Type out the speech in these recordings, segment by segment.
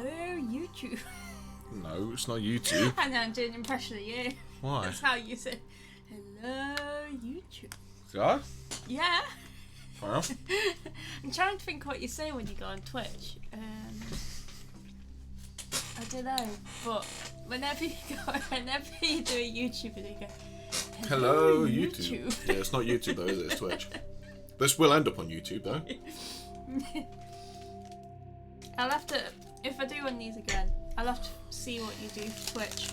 YouTube. No, it's not YouTube. And I'm doing an impression of you. Why? That's how you say, hello, YouTube. God? Yeah. Well. I'm trying to think what you say when you go on Twitch. I don't know, but whenever you do a YouTube video, you go, Hello, YouTube. Yeah, it's not YouTube though, is it? It's Twitch. This will end up on YouTube though. I'll have to, if I do one of these again, I'll have to see what you do for Twitch.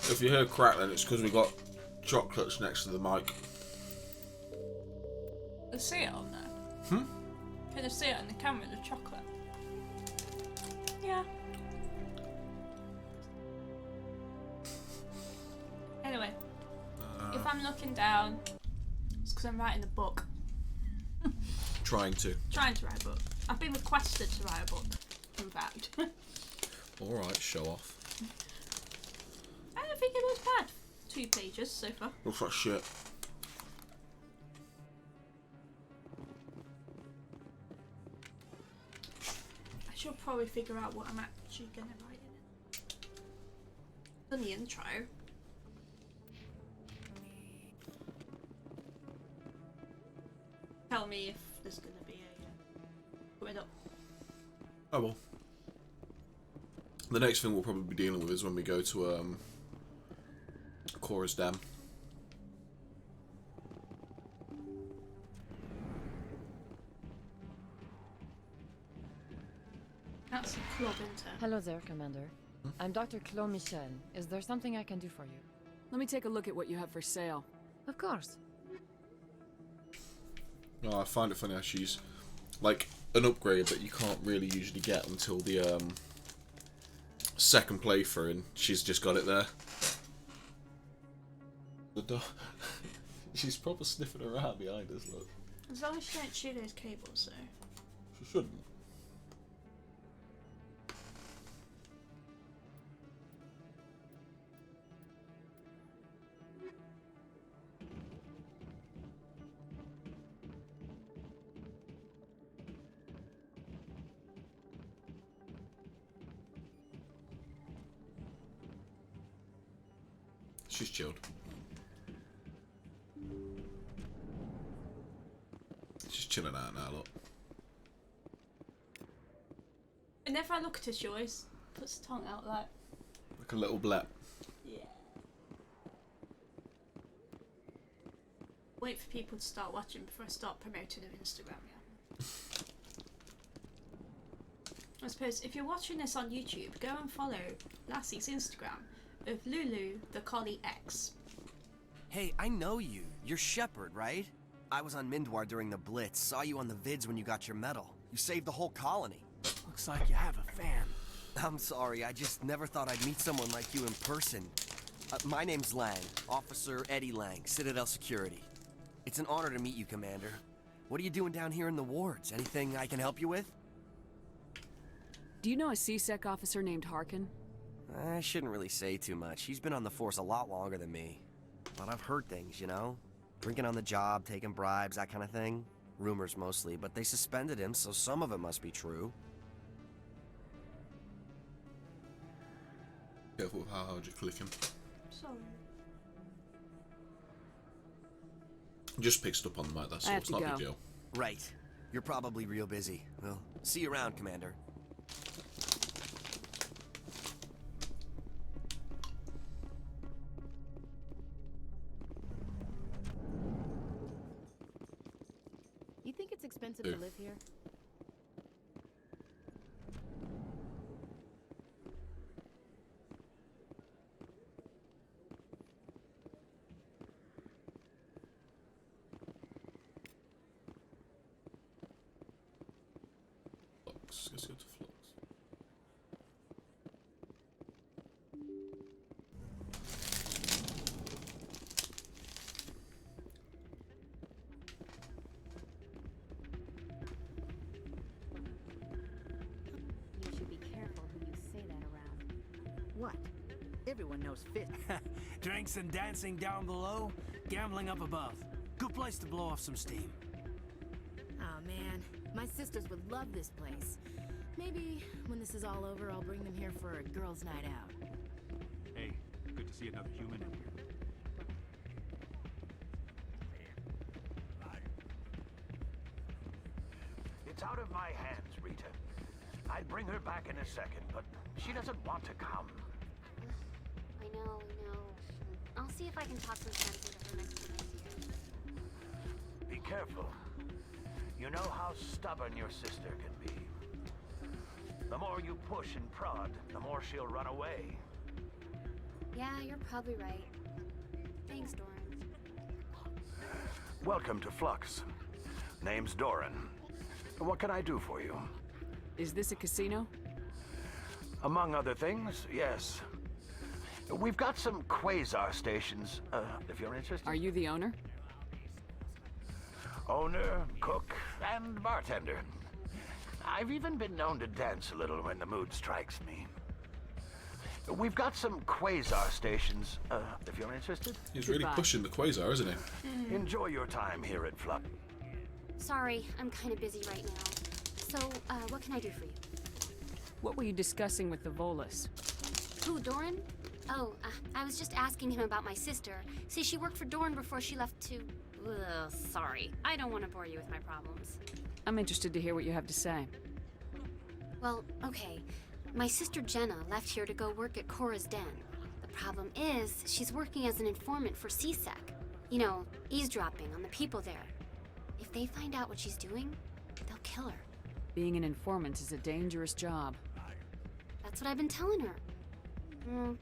If you hear crackling, it's because we got chocolates next to the mic. I see it on there. Can I see it on the camera, the chocolate? Yeah. Anyway, if I'm looking down, it's because I'm writing a book. Trying to write a book. I've been requested to write a book, in fact. Alright, show off. I don't think it was bad. 2 pages so far. Looks like shit. I should probably figure out what I'm actually going to write in it. Done the intro. Tell me if there's going to be a coming up. Oh well. The next thing we'll probably be dealing with is when we go to Cora's Dam. That's a club, isn't it? Hello there, Commander. I'm Dr. Claude Michel. Is there something I can do for you? Let me take a look at what you have for sale. Of course. Oh, I find it funny how she's like an upgrade that you can't really usually get until the second playthrough, and she's just got it there. The dog. She's probably sniffing around behind us, look. As long as she don't chew those cables, though. She shouldn't. She's chilled. She's chilling out now, look. Whenever I look at her, she always puts her tongue out like a little blep. Yeah. Wait for people to start watching before I start promoting her Instagram, yeah. I suppose if you're watching this on YouTube, go and follow Lassie's Instagram of Lulu the Collie X. Hey, I know you. You're Shepard, right? I was on MindUK during the Blitz. Saw you on the vids when you got your medal. You saved the whole colony. Looks like you have a fan. I'm sorry, I just never thought I'd meet someone like you in person. My name's Lang, Officer Eddie Lang, Citadel Security. It's an honor to meet you, Commander. What are you doing down here in the wards? Anything I can help you with? Do you know a CSEC officer named Harkin? I shouldn't really say too much. He's been on the force a lot longer than me. But I've heard things, you know? Drinking on the job, taking bribes, that kind of thing. Rumors mostly, but they suspended him, so some of it must be true. Careful with how hard you're clicking. Sorry. Just picks it up on the mic, that's all. It's not a big deal. Right. You're probably real busy. Well, see you around, Commander. You think it's expensive to live here? Flux. Let's go to Flux. You should be careful who you say that around. What? Everyone knows fit. Drinks and dancing down below, gambling up above. Good place to blow off some steam. Oh man, My sisters would love this place. Maybe when this is all over, I'll bring them here for a girls' night out. Hey, good to see another human in here. It's out of my hands, Rita. I'd bring her back in a second, but she doesn't want to come. I know. I'll see if I can talk some sense into her next time I see her. Be careful. You know how stubborn your sister can be. The more you push and prod, the more she'll run away. Yeah, you're probably right. Thanks, Doran. Welcome to Flux. Name's Doran. What can I do for you? Is this a casino? Among other things, yes. We've got some quasar stations, if you're interested. Are you the owner? Owner, cook, and bartender. I've even been known to dance a little when the mood strikes me. We've got some quasar stations, if you're interested. He's really pushing the quasar, isn't he? Enjoy your time here at Flux. Sorry, I'm kind of busy right now. So, what can I do for you? What were you discussing with the Volus? Who, Doran? Oh, I was just asking him about my sister. See, she worked for Doran before she left to... Ugh, sorry. I don't want to bore you with my problems. I'm interested to hear what you have to say. Well, okay. My sister Jenna left here to go work at Cora's Den. The problem is, she's working as an informant for CSEC. You know, eavesdropping on the people there. If they find out what she's doing, they'll kill her. Being an informant is a dangerous job. That's what I've been telling her.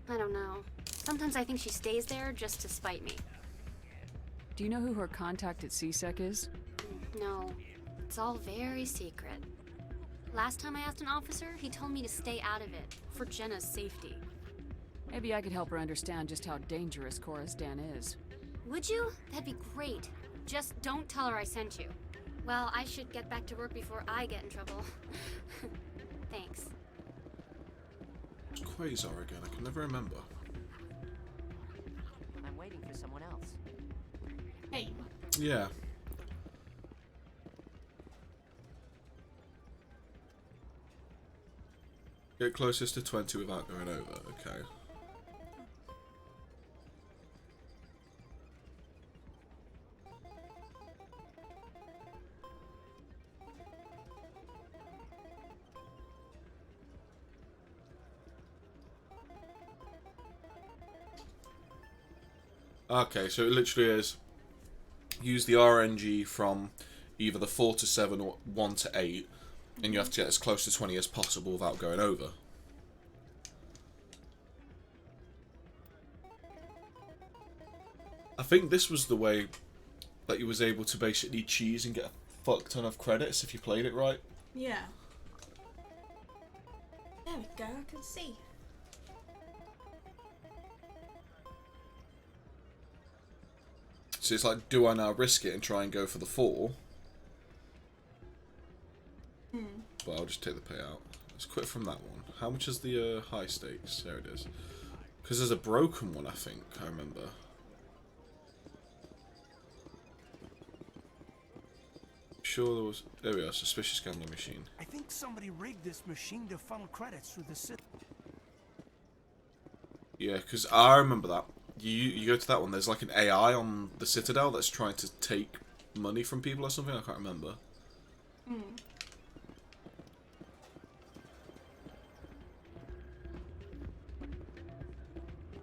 I don't know. Sometimes I think she stays there just to spite me. Do you know who her contact at CSEC is? No. It's all very secret. Last time I asked an officer, he told me to stay out of it, for Jenna's safety. Maybe I could help her understand just how dangerous Cora's Den is. Would you? That'd be great. Just don't tell her I sent you. Well, I should get back to work before I get in trouble. Thanks. It's quasar again. I can never remember. I'm waiting for someone else. Hey. Yeah. Get closest to 20 without going over. Okay. Okay, so it literally is use the RNG from either the 4 to 7 or 1 to 8, and you have to get as close to 20 as possible without going over. I think this was the way that you was able to basically cheese and get a fuck ton of credits if you played it right. Yeah. There we go, I can see. So it's like, do I now risk it and try and go for the 4? But I'll just take the payout. Let's quit from that one. How much is the high stakes? There it is. Because there's a broken one, I think. I remember. Sure there was... There we are. Suspicious gambling machine. I think somebody rigged this machine to funnel credits through the system. Yeah, because I remember that. You go to that one, there's like an AI on the Citadel that's trying to take money from people or something, I can't remember.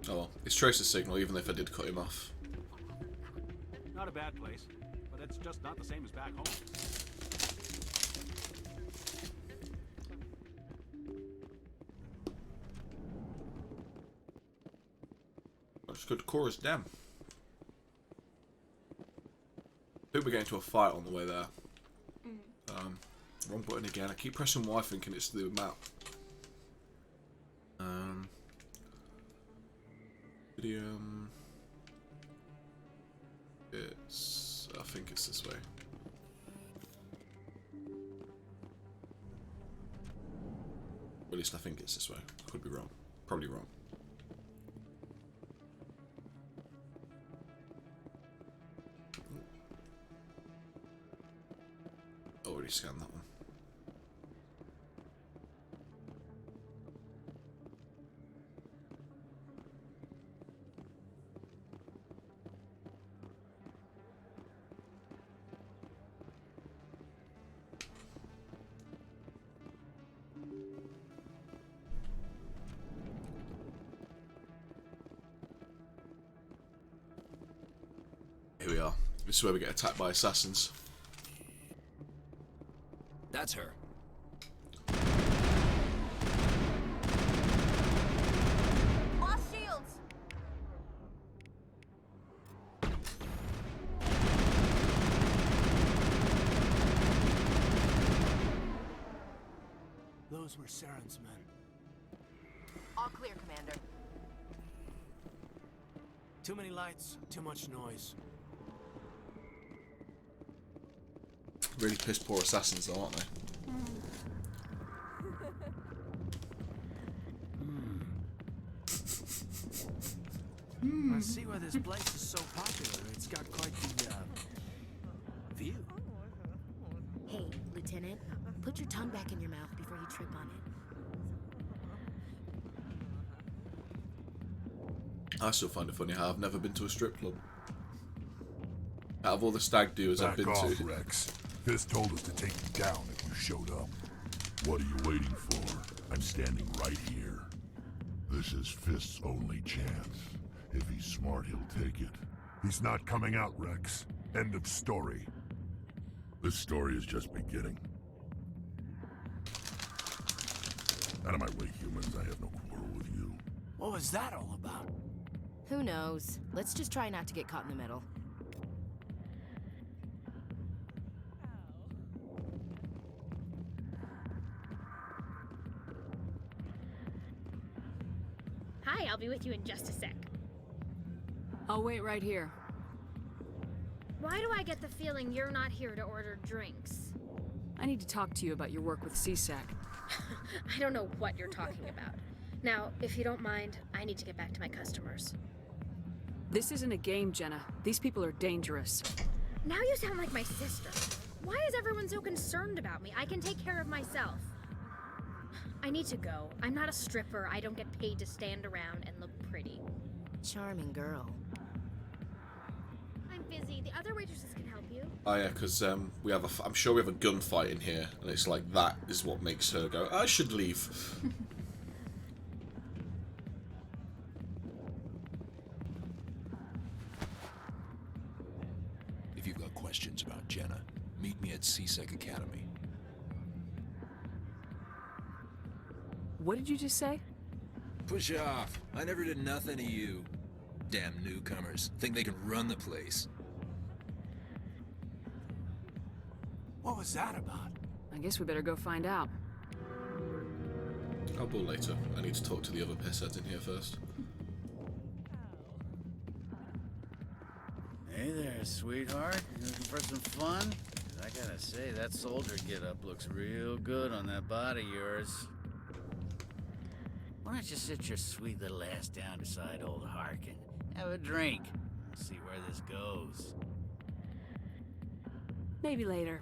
Oh well, it's Tracer's signal even if I did cut him off. Not a bad place, but it's just not the same as back home. I'll just go to Cora's Den. I think we're getting to a fight on the way there. Wrong button again. I keep pressing Y thinking it's the map. Idiom. It's... I think it's this way. Or at least I think it's this way. Could be wrong. Probably wrong. Already scanned that one. Here we are. This is where we get attacked by assassins. That's her. Lost shields! Those were Saren's men. All clear, Commander. Too many lights, too much noise. Really piss poor assassins though, aren't they? I see why this place is so popular. It's got quite the, view. Hey, Lieutenant, put your tongue back in your mouth before you trip on it. I still find it funny how I've never been to a strip club. Out of all the stag do's I've been off, to. Rex. Fist told us to take you down if you showed up. What are you waiting for? I'm standing right here. This is Fist's only chance. If he's smart, he'll take it. He's not coming out, Rex. End of story. This story is just beginning. Out of my way, humans. I have no quarrel with you. What was that all about? Who knows? Let's just try not to get caught in the middle. Hi, I'll be with you in just a sec. I'll wait right here. Why do I get the feeling you're not here to order drinks? I need to talk to you about your work with CSAC. I don't know what you're talking about. Now, if you don't mind, I need to get back to my customers. This isn't a game, Jenna. These people are dangerous. Now you sound like my sister. Why is everyone so concerned about me? I can take care of myself. I need to go. I'm not a stripper. I don't get paid to stand around and look pretty. Charming girl. I'm busy. The other waitresses can help you. Oh yeah, because we have I'm sure we have a gunfight in here, and it's like that is what makes her go, I should leave. If you've got questions about Jenna, meet me at CSEC Academy. What did you just say? Push off. I never did nothing to you. Damn newcomers. Think they can run the place. What was that about? I guess we better go find out. I'll go later. I need to talk to the other pissheads in here first. Hey there, sweetheart. You looking for some fun? 'Cause I gotta say, that soldier get-up looks real good on that body of yours. Why don't you sit your sweet little ass down beside old Harkin? Have a drink. We'll see where this goes. Maybe later.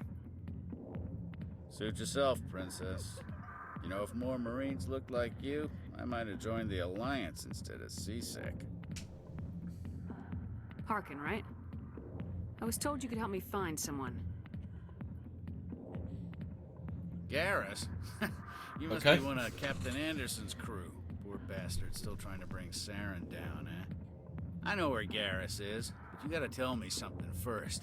Suit yourself, princess. You know, if more Marines looked like you, I might have joined the Alliance instead of CSEC. Harkin, right? I was told you could help me find someone. Garrus? You must Okay. be one of Captain Anderson's crew. Poor bastard, still trying to bring Saren down, eh? I know where Garrus is, but you gotta tell me something first.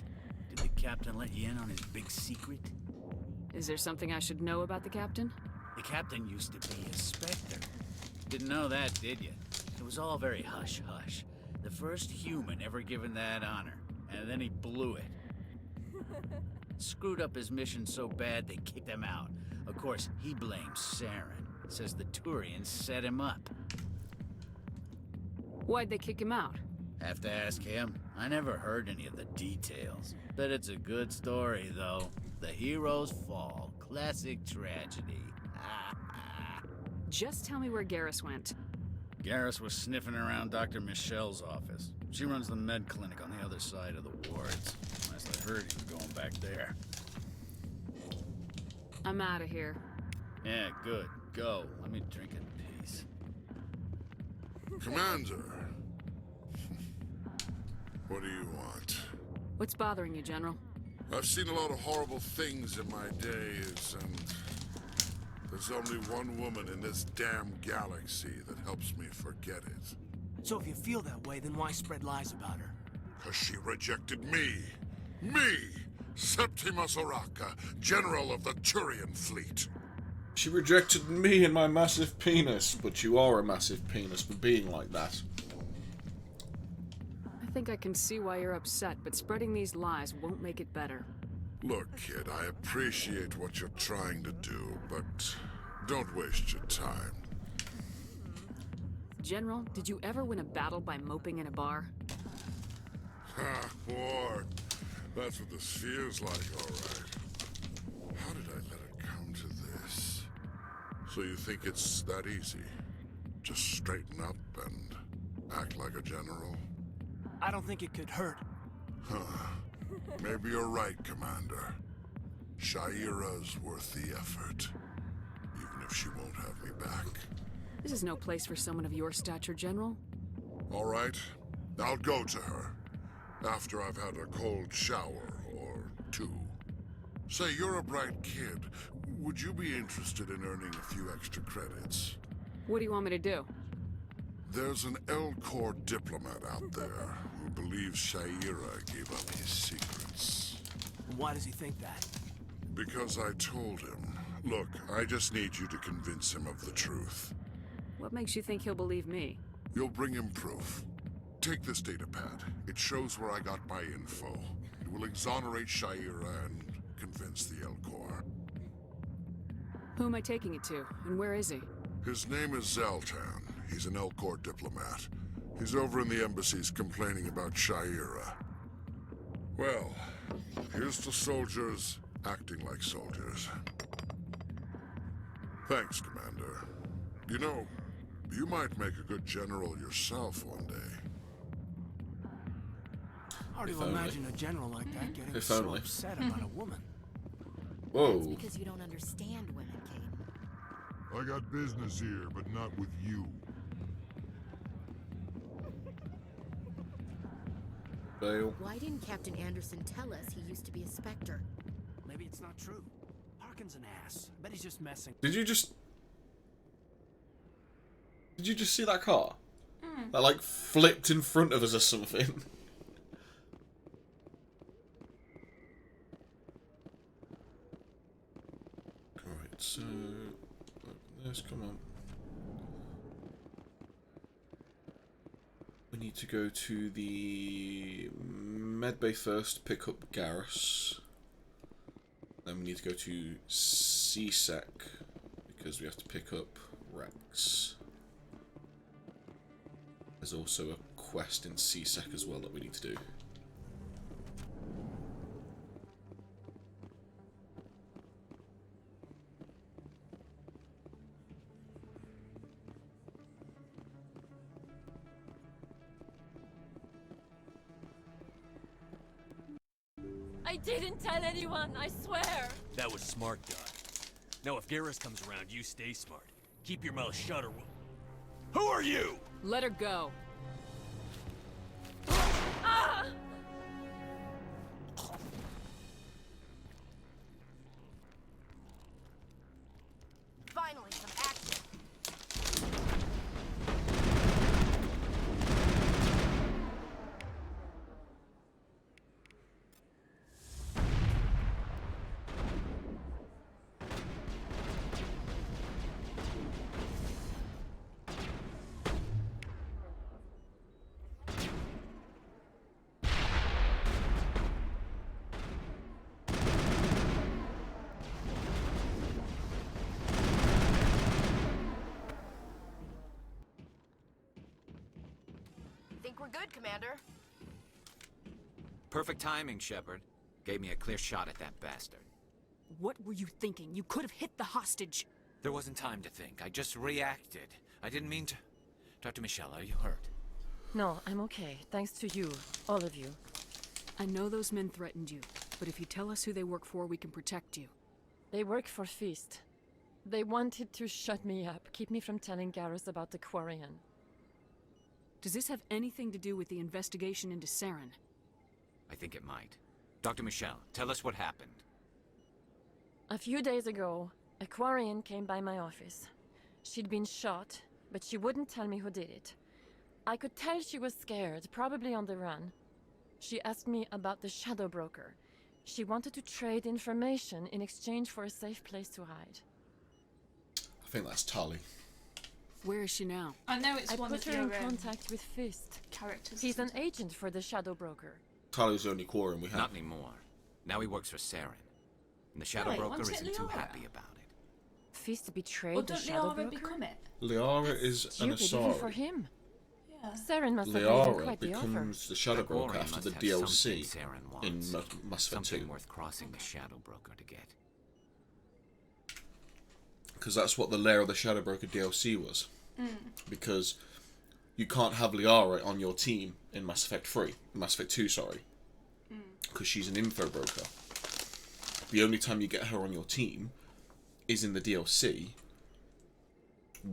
Did the captain let you in on his big secret? Is there something I should know about the captain? The captain used to be a Spectre. Didn't know that, did you? It was all very hush-hush. The first human ever given that honor, and then he blew it. Screwed up his mission so bad they kicked him out. Of course, he blames Saren. Says the Turians set him up. Why'd they kick him out? Have to ask him. I never heard any of the details. Bet it's a good story, though. The hero's fall. Classic tragedy. Just tell me where Garrus went. Garrus was sniffing around Dr. Michelle's office. She runs the med clinic on the other side of the wards. Last I heard, he was going back there. I'm out of here. Yeah, good. Go. Let me drink in peace. Commander. What do you want? What's bothering you, General? I've seen a lot of horrible things in my days, and there's only one woman in this damn galaxy that helps me forget it. So if you feel that way, then why spread lies about her? 'Cause she rejected me. Me! Septimus Oraka, General of the Turian Fleet. She rejected me and my massive penis, but you are a massive penis for being like that. I think I can see why you're upset, but spreading these lies won't make it better. Look, kid, I appreciate what you're trying to do, but don't waste your time. General, did you ever win a battle by moping in a bar? Ha, boy. That's what this feels like, alright. How did I let it come to this? So you think it's that easy? Just straighten up and act like a general? I don't think it could hurt. Huh. Maybe you're right, Commander. Shaira's worth the effort. Even if she won't have me back. This is no place for someone of your stature, General. Alright, I'll go to her. After I've had a cold shower or two. Say, you're a bright kid. Would you be interested in earning a few extra credits? What do you want me to do? There's an L-Corps diplomat out there who believes Shaira gave up his secrets. Why does he think that? Because I told him. Look, I just need you to convince him of the truth. What makes you think he'll believe me? You'll bring him proof. Take this datapad. It shows where I got my info. It will exonerate Shaira and convince the L-Corps. Who am I taking it to, and where is he? His name is Zaltan. He's an L-Corps diplomat. He's over in the embassies complaining about Shaira. Well, here's to soldiers acting like soldiers. Thanks, Commander. You know, you might make a good general yourself one day. Hard to imagine a general like that getting If so only. upset about a woman. Whoa. That's because you don't understand women, Kate. I got business here, but not with you. Fail. Why didn't Captain Anderson tell us he used to be a Spectre? Maybe it's not true. Harkin's an ass. I bet he's just messing. Did you just see that car? That like flipped in front of us or something. Alright, so open this, come on. We need to go to the medbay first, pick up Garrus. Then we need to go to CSEC because we have to pick up Rex. There's also a quest in CSEC as well that we need to do. I didn't tell anyone, I swear! That was smart, Doc. Now if Garrus comes around, you stay smart. Keep your mouth shut or we'll... Who are you? Let her go. Ah! Finally, some action. Think we're good, Commander. Perfect timing, Shepard. Gave me a clear shot at that bastard. What were you thinking? You could have hit the hostage. There wasn't time to think. I just reacted. I didn't mean to... Dr. Michelle, are you hurt? No, I'm okay. Thanks to you. All of you. I know those men threatened you, but if you tell us who they work for, we can protect you. They work for Feast. They wanted to shut me up, keep me from telling Garrus about the Quarian. Does this have anything to do with the investigation into Saren? I think it might. Dr. Michelle, tell us what happened. A few days ago, a Quarian came by my office. She'd been shot, but she wouldn't tell me who did it. I could tell she was scared, probably on the run. She asked me about the Shadow Broker. She wanted to trade information in exchange for a safe place to hide. I think that's Tali. Where is she now? I know it's I one put of her your in contact with Fist. characters. He's an agent for the Shadow Broker. Tali's the only Quarian we have. Not anymore. Now he works for Saren. And the Shadow Really? Broker Wasn't it isn't too Liara? happy about it. Fist betrayed Or the don't Shadow Liara Broker? become it? Liara is an Stupid even for Asari. him. Yeah. Saren must have made him Liara quite the offer. becomes the Shadow The Broker Quarian after must the have DLC something Saren in wants. Mass Effect 2. Something worth crossing the Shadow Broker to get. Because that's what the Lair of the Shadow Broker DLC was. Because you can't have Liara on your team in Mass Effect 2, sorry. Because she's an info broker. The only time you get her on your team is in the DLC,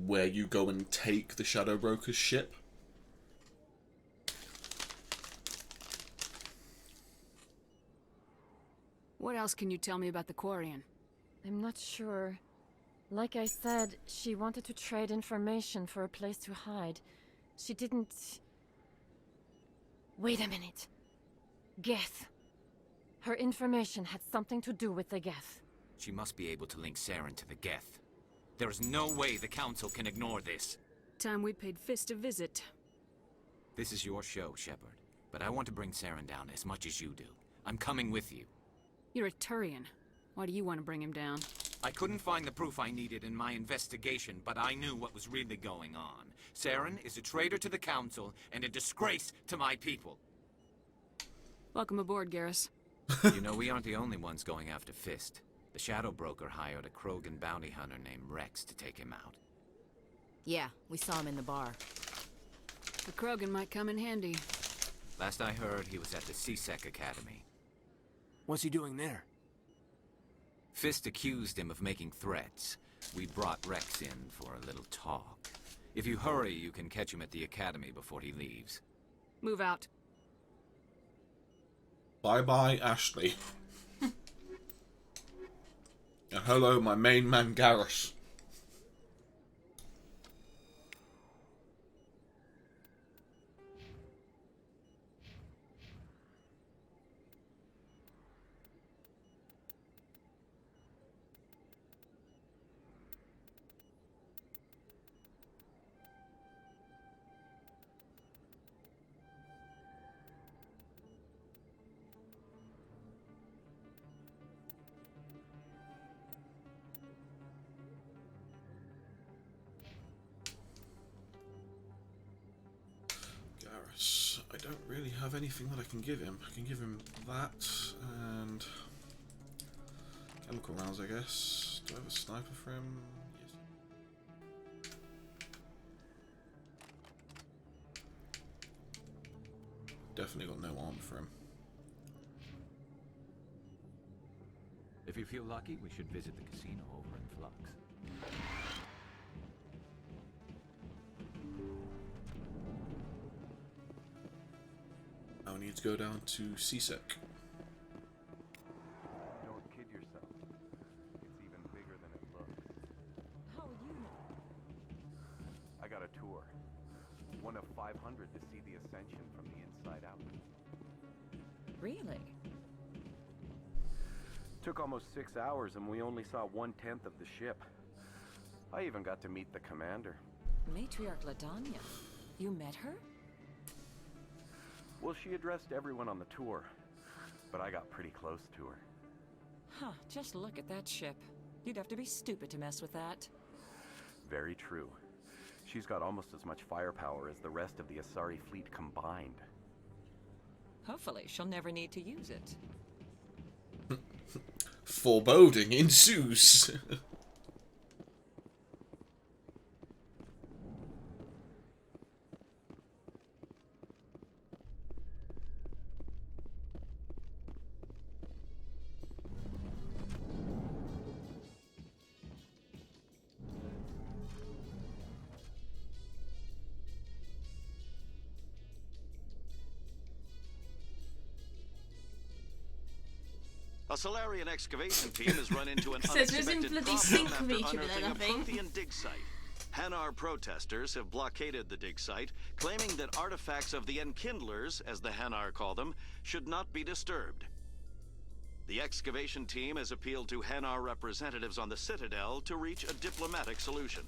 where you go and take the Shadow Broker's ship. What else can you tell me about the Quarian? I'm not sure. Like I said, she wanted to trade information for a place to hide. She didn't... Wait a minute. Geth. Her information had something to do with the Geth. She must be able to link Saren to the Geth. There is no way the Council can ignore this. Time we paid Fist a visit. This is your show, Shepard. But I want to bring Saren down as much as you do. I'm coming with you. You're a Turian. Why do you want to bring him down? I couldn't find the proof I needed in my investigation, but I knew what was really going on. Saren is a traitor to the Council and a disgrace to my people. Welcome aboard, Garrus. You know, we aren't the only ones going after Fist. The Shadow Broker hired a Krogan bounty hunter named Rex to take him out. Yeah, we saw him in the bar. The Krogan might come in handy. Last I heard, he was at the CSEC Academy. What's he doing there? Fist accused him of making threats. We brought Rex in for a little talk. If you hurry, you can catch him at the Academy before he leaves. Move out. Bye-bye, Ashley. And hello, my main man, Garrus. I don't really have anything that I can give him. I can give him that and chemical rounds, I guess. Do I have a sniper for him? Yes. Definitely got no armor for him. If you feel lucky, we should visit the casino over in Flux. Now we need to go down to CSEC. Don't kid yourself. It's even bigger than it looks. How would you know? I got a tour. One of 500 to see the Ascension from the inside out. Really? Took almost 6 hours and we only saw 1/10 of the ship. I even got to meet the commander. Matriarch Ladanya. You met her? Well, she addressed everyone on the tour, but I got pretty close to her. Huh, just look at that ship. You'd have to be stupid to mess with that. Very true. She's got almost as much firepower as the rest of the Asari fleet combined. Hopefully, she'll never need to use it. Foreboding ensues. A Solarian excavation team has run into an Says there's unexpected bloody problem sync after with each other unearthing then, I a think. Prothean dig site. Hanar protesters have blockaded the dig site, claiming that artifacts of the Enkindlers, as the Hanar call them, should not be disturbed. The excavation team has appealed to Hanar representatives on the Citadel to reach a diplomatic solution.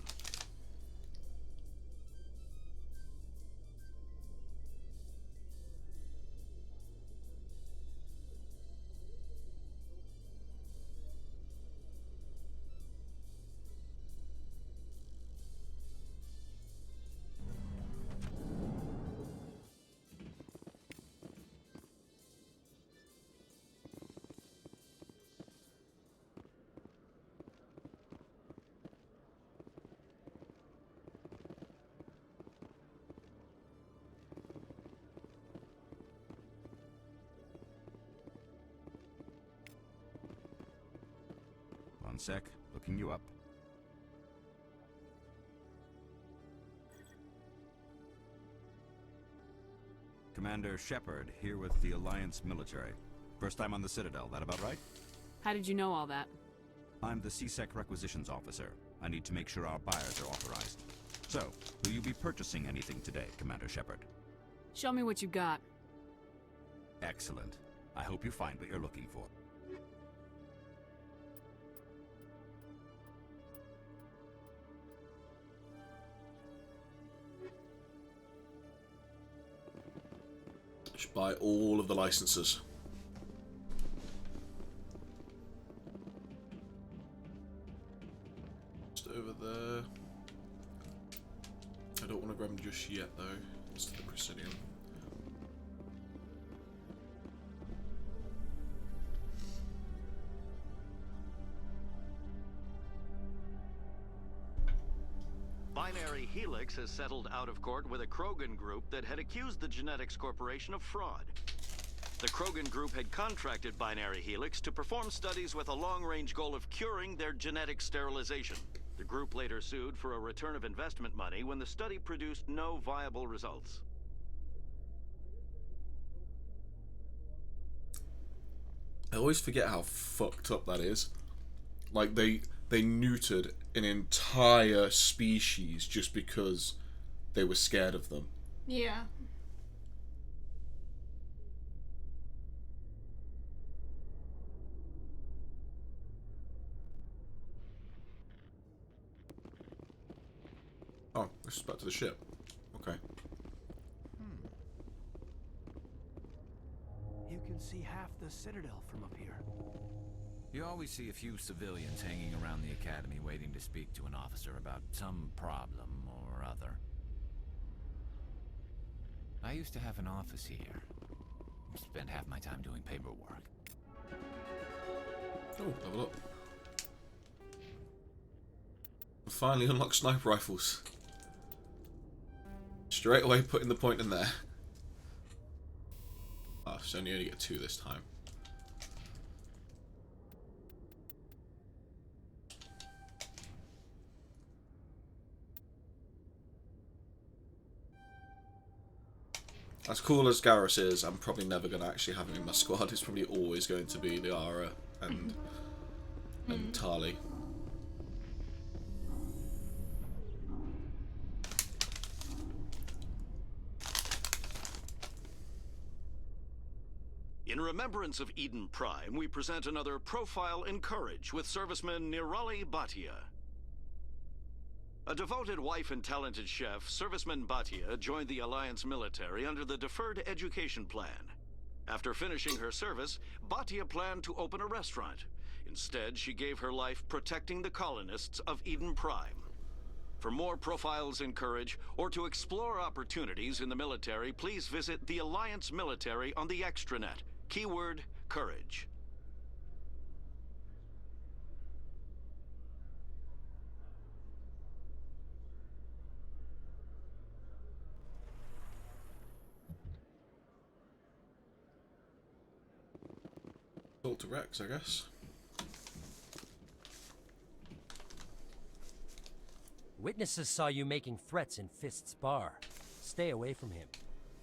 One sec, looking you up. Commander Shepard, here with the Alliance military. First time on the Citadel, that about right? How did you know all that? I'm the CSEC requisitions officer. I need to make sure our buyers are authorized. So, will you be purchasing anything today, Commander Shepard? Show me what you got. Excellent. I hope you find what you're looking for. Just buy all of the licenses. Just over there. I don't want to grab them just yet though. It's the Presidium. Binary Helix has settled out of court with a Krogan group that had accused the Genetics Corporation of fraud. The Krogan group had contracted Binary Helix to perform studies with a long-range goal of curing their genetic sterilization. The group later sued for a return of investment money when the study produced no viable results. I always forget how fucked up that is. Like, they neutered an entire species just because they were scared of them. Yeah. Oh, this is back to the ship. Okay. You can see half the Citadel from up here. You always see a few civilians hanging around the academy waiting to speak to an officer about some problem or other. I used to have an office here. Spent half my time doing paperwork. Oh, level up. Finally unlocked sniper rifles. Straight away putting the point in there. Oh, so you only get 2 this time. As cool as Garrus is, I'm probably never going to actually have him in my squad. It's probably always going to be Liara and Tali. In remembrance of Eden Prime, we present another Profile in Courage with serviceman Nirali Bhatia. A devoted wife and talented chef, serviceman Bhatia joined the Alliance military under the Deferred Education Plan. After finishing her service, Bhatia planned to open a restaurant. Instead, she gave her life protecting the colonists of Eden Prime. For more Profiles in Courage, or to explore opportunities in the military, please visit the Alliance military on the extranet. Keyword, Courage. Talk to Rex, I guess. Witnesses saw you making threats in Fist's bar. Stay away from him.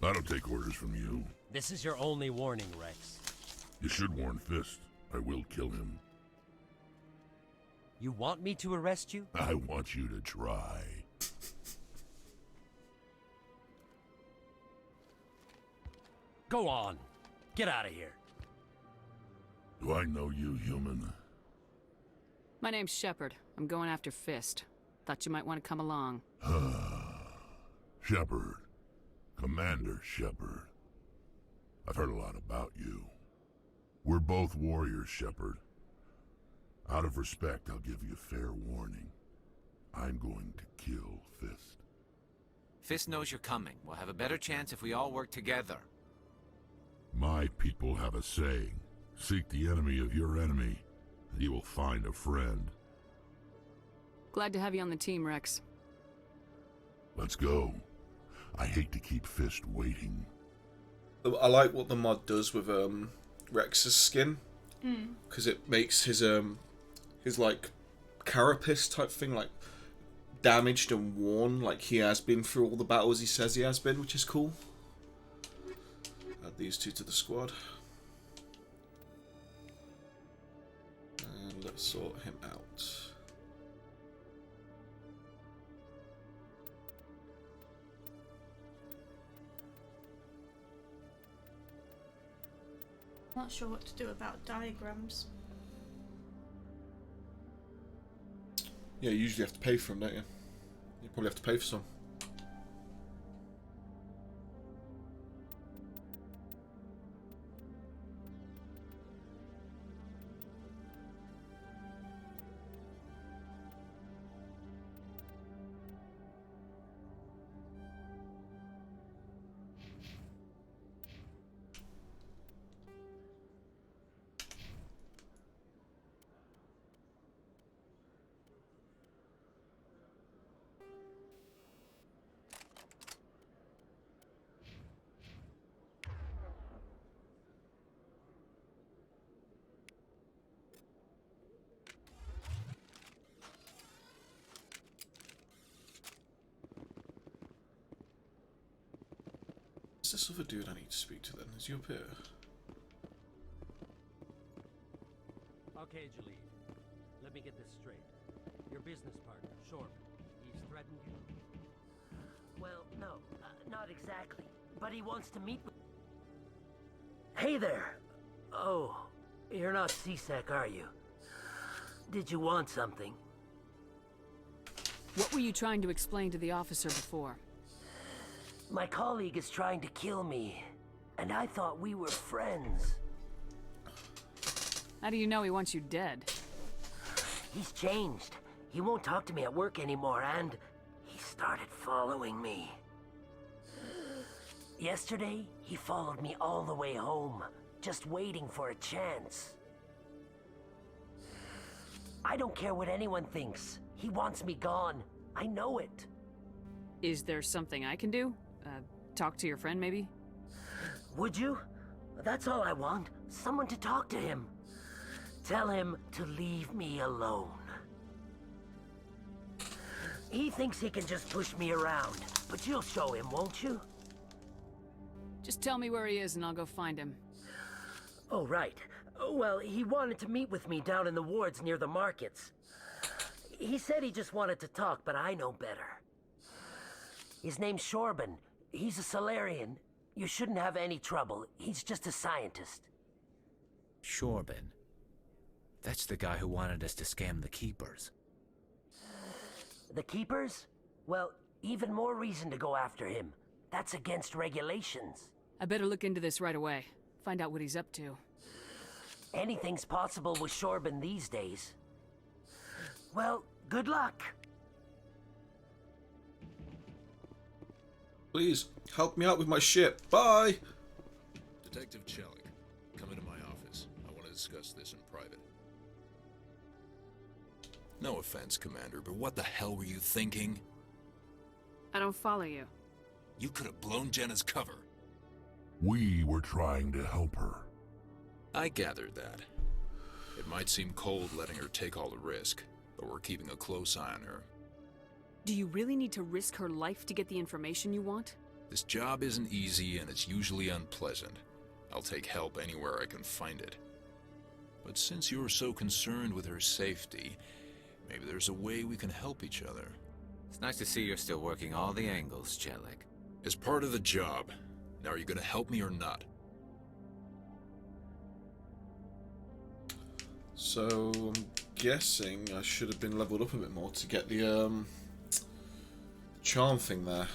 I don't take orders from you. This is your only warning, Rex. You should warn Fist. I will kill him. You want me to arrest you? I want you to try. Go on. Get out of here. Do I know you, human? My name's Shepard. I'm going after Fist. Thought you might want to come along. Shepard. Commander Shepard. I've heard a lot about you. We're both warriors, Shepard. Out of respect, I'll give you fair warning. I'm going to kill Fist. Fist knows you're coming. We'll have a better chance if we all work together. My people have a saying. Seek the enemy of your enemy, and you will find a friend. Glad to have you on the team, Rex. Let's go. I hate to keep Fist waiting. I like what the mod does with Rex's skin, because it makes his like carapace type thing like damaged and worn, like he has been through all the battles he says he has been, which is cool. Add these two to the squad. And let's sort him out. Not sure what to do about diagrams. Yeah, you usually have to pay for them, don't you? You probably have to pay for some. What's this other dude I need to speak to then? Is he up here? Okay, Jalid. Let me get this straight. Your business partner, Short, he's threatened you? Well, no, not exactly. But he wants to meet with... Hey there! Oh, you're not C-Sec, are you? Did you want something? What were you trying to explain to the officer before? My colleague is trying to kill me, and I thought we were friends. How do you know he wants you dead? He's changed. He won't talk to me at work anymore, and he started following me. Yesterday, he followed me all the way home, just waiting for a chance. I don't care what anyone thinks. He wants me gone. I know it. Is there something I can do? Talk to your friend, maybe? Would you? That's all I want. Someone to talk to him. Tell him to leave me alone. He thinks he can just push me around, but you'll show him, won't you? Just tell me where he is and I'll go find him. Oh, right. Well, he wanted to meet with me down in the wards near the markets. He said he just wanted to talk, but I know better. His name's Shorban. He's a Solarian. You shouldn't have any trouble. He's just a scientist. Shorban. That's the guy who wanted us to scam the Keepers. The Keepers? Well, even more reason to go after him. That's against regulations. I better look into this right away. Find out what he's up to. Anything's possible with Shorban these days. Well, good luck. Please, help me out with my ship. Bye! Detective Chelik, come into my office. I want to discuss this in private. No offense, Commander, but what the hell were you thinking? I don't follow you. You could have blown Jenna's cover. We were trying to help her. I gathered that. It might seem cold letting her take all the risk, but we're keeping a close eye on her. Do you really need to risk her life to get the information you want? This job isn't easy and it's usually unpleasant. I'll take help anywhere I can find it. But since you're so concerned with her safety, maybe there's a way we can help each other. It's nice to see you're still working all the angles, Chelik. As part of the job. Now, are you gonna help me or not? So, I'm guessing I should have been leveled up a bit more to get the charm thing there.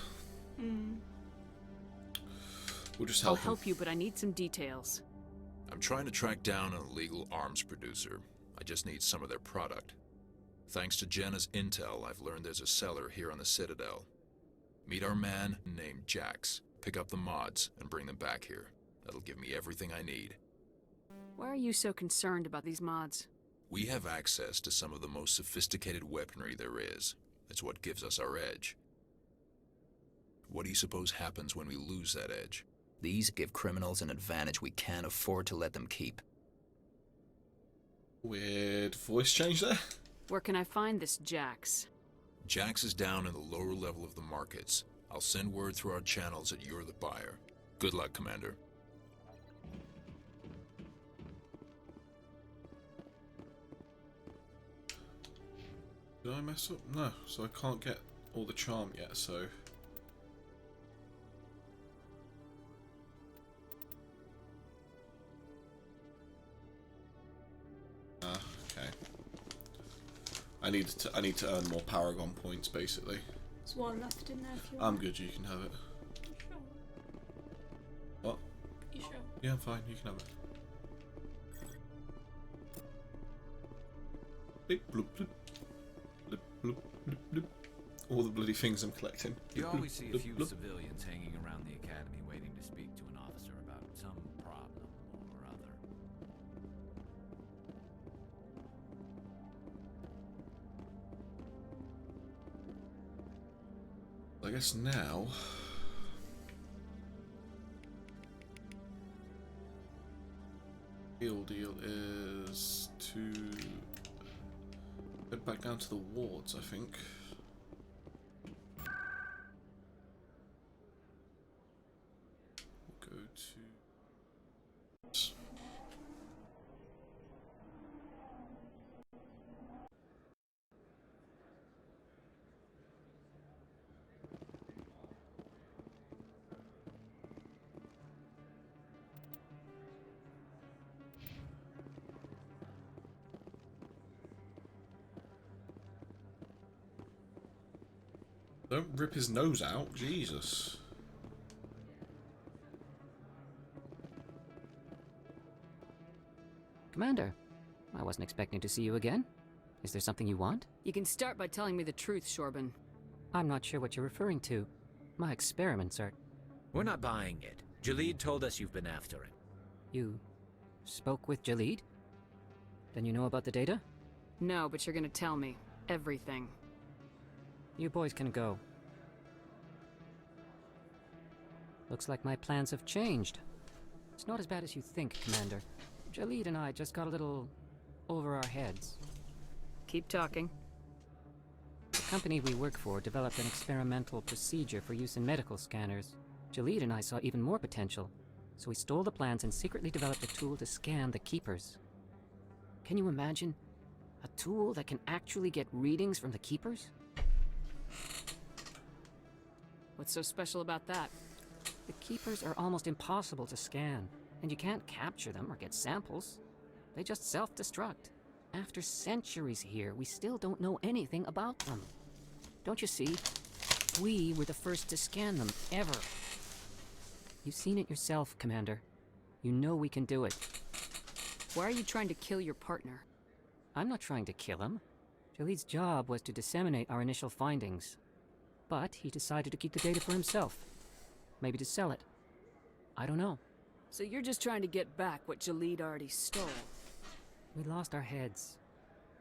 We'll just help I'll help you, but I need some details. I'm trying to track down an illegal arms producer. I just need some of their product. Thanks to Jenna's intel, I've learned there's a seller here on the Citadel. Meet our man named Jax. Pick up the mods and bring them back here. That'll give me everything I need. Why are you so concerned about these mods? We have access to some of the most sophisticated weaponry there is. It's what gives us our edge. What do you suppose happens when we lose that edge? These give criminals an advantage we can't afford to let them keep. Weird voice change there. Where can I find this Jax? Jax is down in the lower level of the markets. I'll send word through our channels that you're the buyer. Good luck, Commander. Did I mess up? No, so I can't get all the charm yet, so... okay. I need to earn more Paragon points, basically. There's one left in there if you want. I'm good, you can have it. Sure. What? You sure? Yeah, I'm fine, you can have it. Bleep, bloop, bloop. Bloop, bloop, bloop, bloop. All the bloody things I'm collecting. You Bloop, always bloop, see a bloop, few bloop. civilians hanging around the academy waiting to speak to an officer about some problem or other. I guess now... Deal is to head back down to the wards, I think. We'll go to... Don't rip his nose out, Jesus. Commander, I wasn't expecting to see you again. Is there something you want? You can start by telling me the truth, Shorban. I'm not sure what you're referring to. My experiments are... We're not buying it. Jalid told us you've been after it. You spoke with Jalid? Then you know about the data? No, but you're gonna tell me. Everything. You boys can go. Looks like my plans have changed. It's not as bad as you think, Commander. Jalid and I just got a little over our heads. Keep talking. The company we work for developed an experimental procedure for use in medical scanners. Jalid and I saw even more potential, so we stole the plans and secretly developed a tool to scan the Keepers. Can you imagine? A tool that can actually get readings from the Keepers? What's so special about that? The Keepers are almost impossible to scan, and you can't capture them or get samples. They just self-destruct. After centuries here, we still don't know anything about them. Don't you see? We were the first to scan them, ever. You've seen it yourself, Commander. You know we can do it. Why are you trying to kill your partner? I'm not trying to kill him. Jalid's job was to disseminate our initial findings. But he decided to keep the data for himself. Maybe to sell it. I don't know. So you're just trying to get back what Jalid already stole? We lost our heads.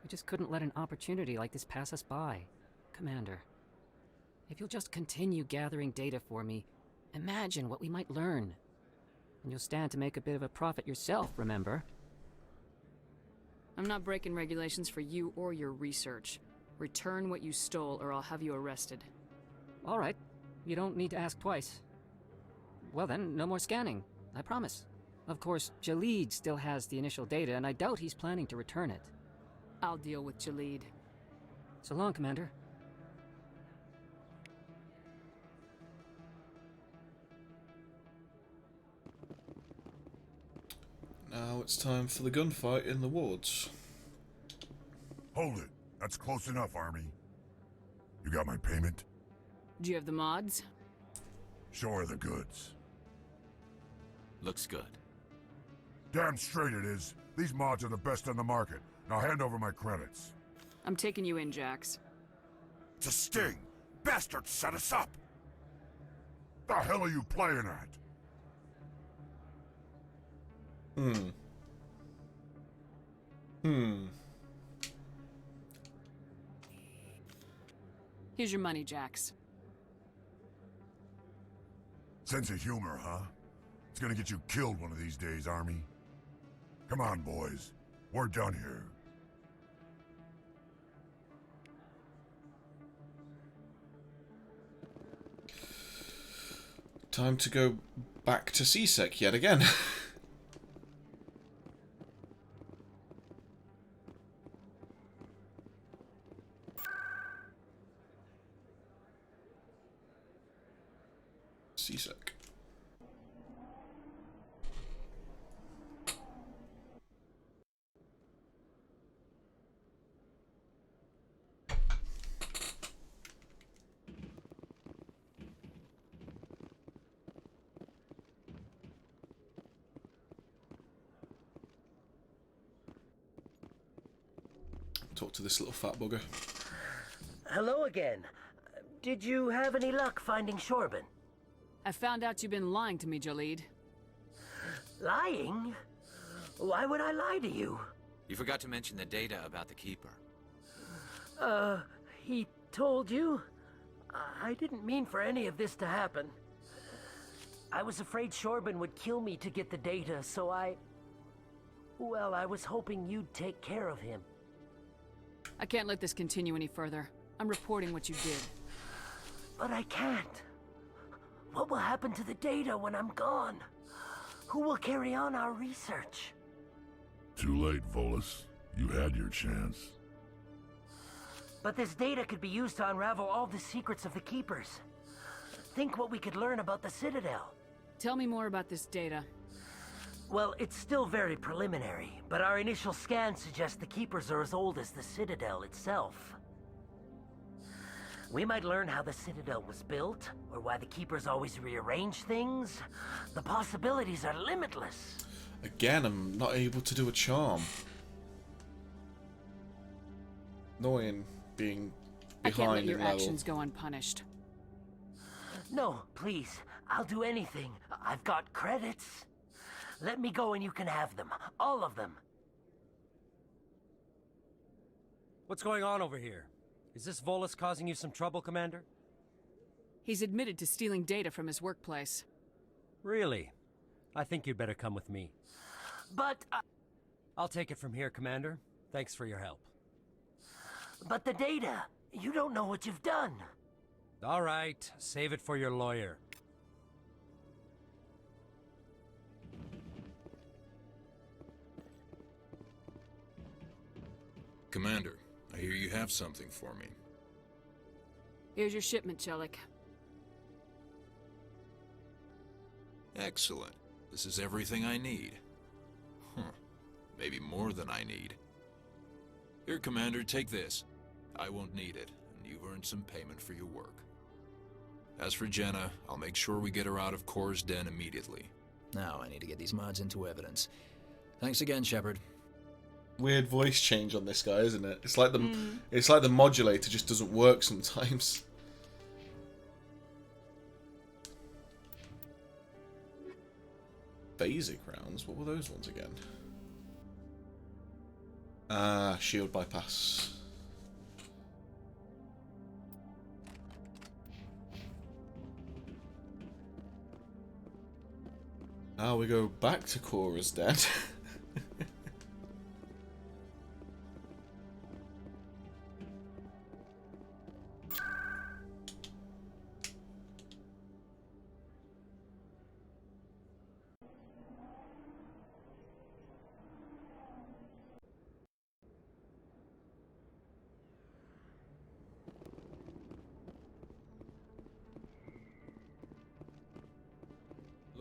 We just couldn't let an opportunity like this pass us by. Commander, if you'll just continue gathering data for me, imagine what we might learn. And you'll stand to make a bit of a profit yourself, remember? I'm not breaking regulations for you or your research. Return what you stole or I'll have you arrested. All right. You don't need to ask twice. Well then, no more scanning. I promise. Of course, Jalid still has the initial data, and I doubt he's planning to return it. I'll deal with Jalid. So long, Commander. Now it's time for the gunfight in the wards. Hold it. That's close enough, Army. You got my payment? Do you have the mods? Show her the goods. Looks good. Damn straight it is. These mods are the best on the market. Now hand over my credits. I'm taking you in, Jax. It's a sting! Bastards set us up! The hell are you playing at? Here's your money, Jax. Sense of humor, huh? It's gonna get you killed one of these days, Army. Come on, boys. We're done here. Time to go back to CSEC yet again. CSEC. Talk to this little fat bugger. Hello again. Did you have any luck finding Shorban? I found out you've been lying to me, Jalid. Lying? Why would I lie to you? You forgot to mention the data about the Keeper. He told you? I didn't mean for any of this to happen. I was afraid Shorban would kill me to get the data, so well, I was hoping you'd take care of him. I can't let this continue any further. I'm reporting what you did. But I can't. What will happen to the data when I'm gone? Who will carry on our research? Too late, Volus. You had your chance. But this data could be used to unravel all the secrets of the Keepers. Think what we could learn about the Citadel. Tell me more about this data. Well, it's still very preliminary, but our initial scans suggest the Keepers are as old as the Citadel itself. We might learn how the Citadel was built, or why the Keepers always rearrange things. The possibilities are limitless. Again, I'm not able to do a charm. Annoying being I can't let behind your in level. actions go unpunished. No, please. I'll do anything. I've got credits. Let me go and you can have them. All of them. What's going on over here? Is this Volus causing you some trouble, Commander? He's admitted to stealing data from his workplace. Really? I think you'd better come with me. But I'll take it from here, Commander. Thanks for your help. But the data, you don't know what you've done. All right, save it for your lawyer. Commander, I hear you have something for me. Here's your shipment, Chelik. Excellent. This is everything I need. Maybe more than I need. Here, Commander, take this. I won't need it, and you've earned some payment for your work. As for Jenna, I'll make sure we get her out of Kor's den immediately. Now I need to get these mods into evidence. Thanks again, Shepard. Weird voice change on this guy, isn't it? It's like the modulator just doesn't work sometimes. Basic rounds? What were those ones again? Shield bypass. Now we go back to Korra's den.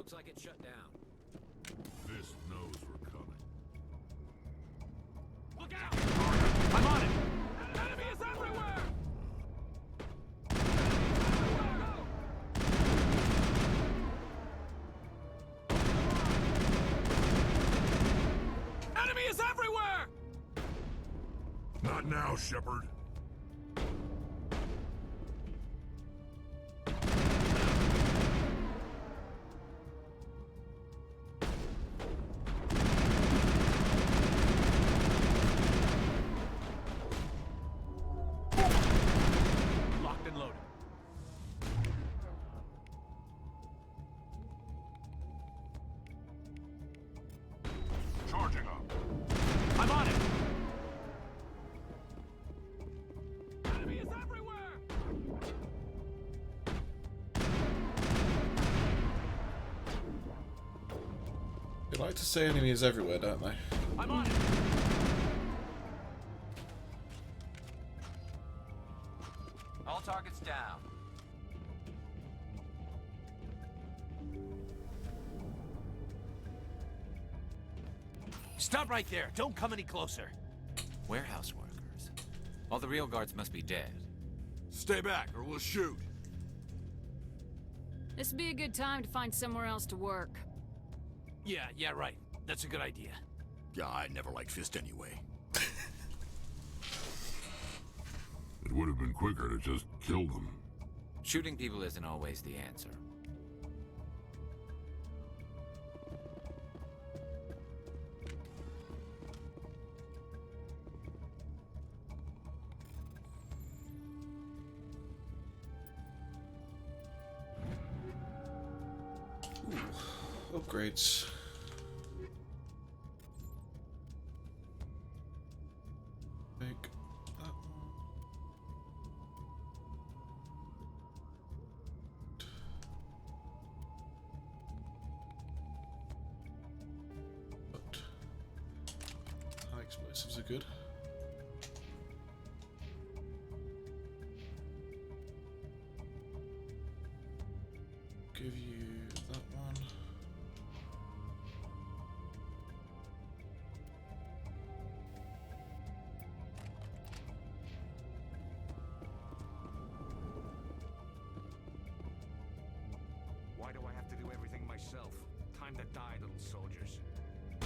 Looks like it's shut down. Fist knows we're coming. Look out! I'm on it! Enemy is everywhere! Enemy is everywhere! Not now, Shepard. Locked and loaded. Charging up. I'm on it! Enemy is everywhere! They like to say enemies everywhere, don't they? I'm on it! All targets down. Stop right there. Don't come any closer. Warehouse workers. All the real guards must be dead. Stay back or we'll shoot. This would be a good time to find somewhere else to work. Yeah, right. That's a good idea. Yeah, I never liked Fist anyway. It would have been quicker to just kill them. Shooting people isn't always the answer. Upgrades. Take that one. But high explosives are good. Give you that one. Why do I have to do everything myself? Time to die, little soldiers.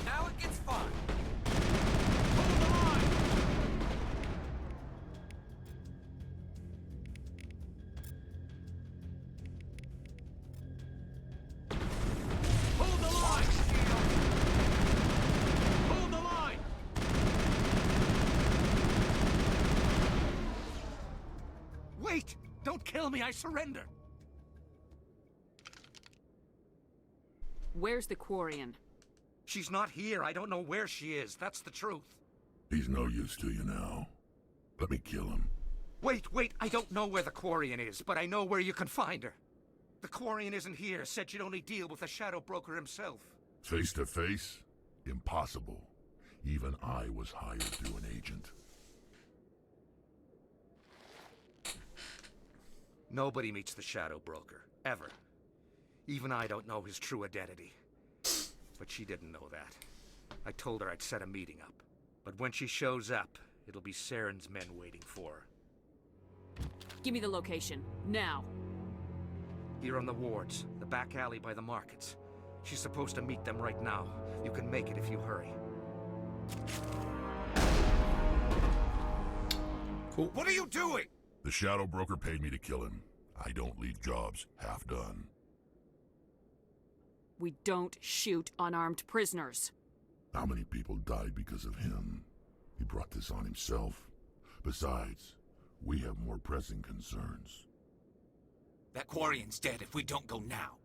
Now it gets fun! Hold the line! Hold the line! Hold the line! Wait! Don't kill me, I surrender! Where's the Quarian? She's not here. I don't know where she is. That's the truth. He's no use to you now. Let me kill him. Wait. I don't know where the Quarian is, but I know where you can find her. The Quarian isn't here. Said you'd only deal with the Shadow Broker himself. Face to face? Impossible. Even I was hired through an agent. Nobody meets the Shadow Broker. Ever. Even I don't know his true identity. But she didn't know that. I told her I'd set a meeting up. But when she shows up, it'll be Saren's men waiting for her. Give me the location. Now. Here on the wards, the back alley by the markets. She's supposed to meet them right now. You can make it if you hurry. Cool. What are you doing? The Shadow Broker paid me to kill him. I don't leave jobs half done. We don't shoot unarmed prisoners. How many people died because of him? He brought this on himself. Besides, we have more pressing concerns. That Quarian's dead if we don't go now.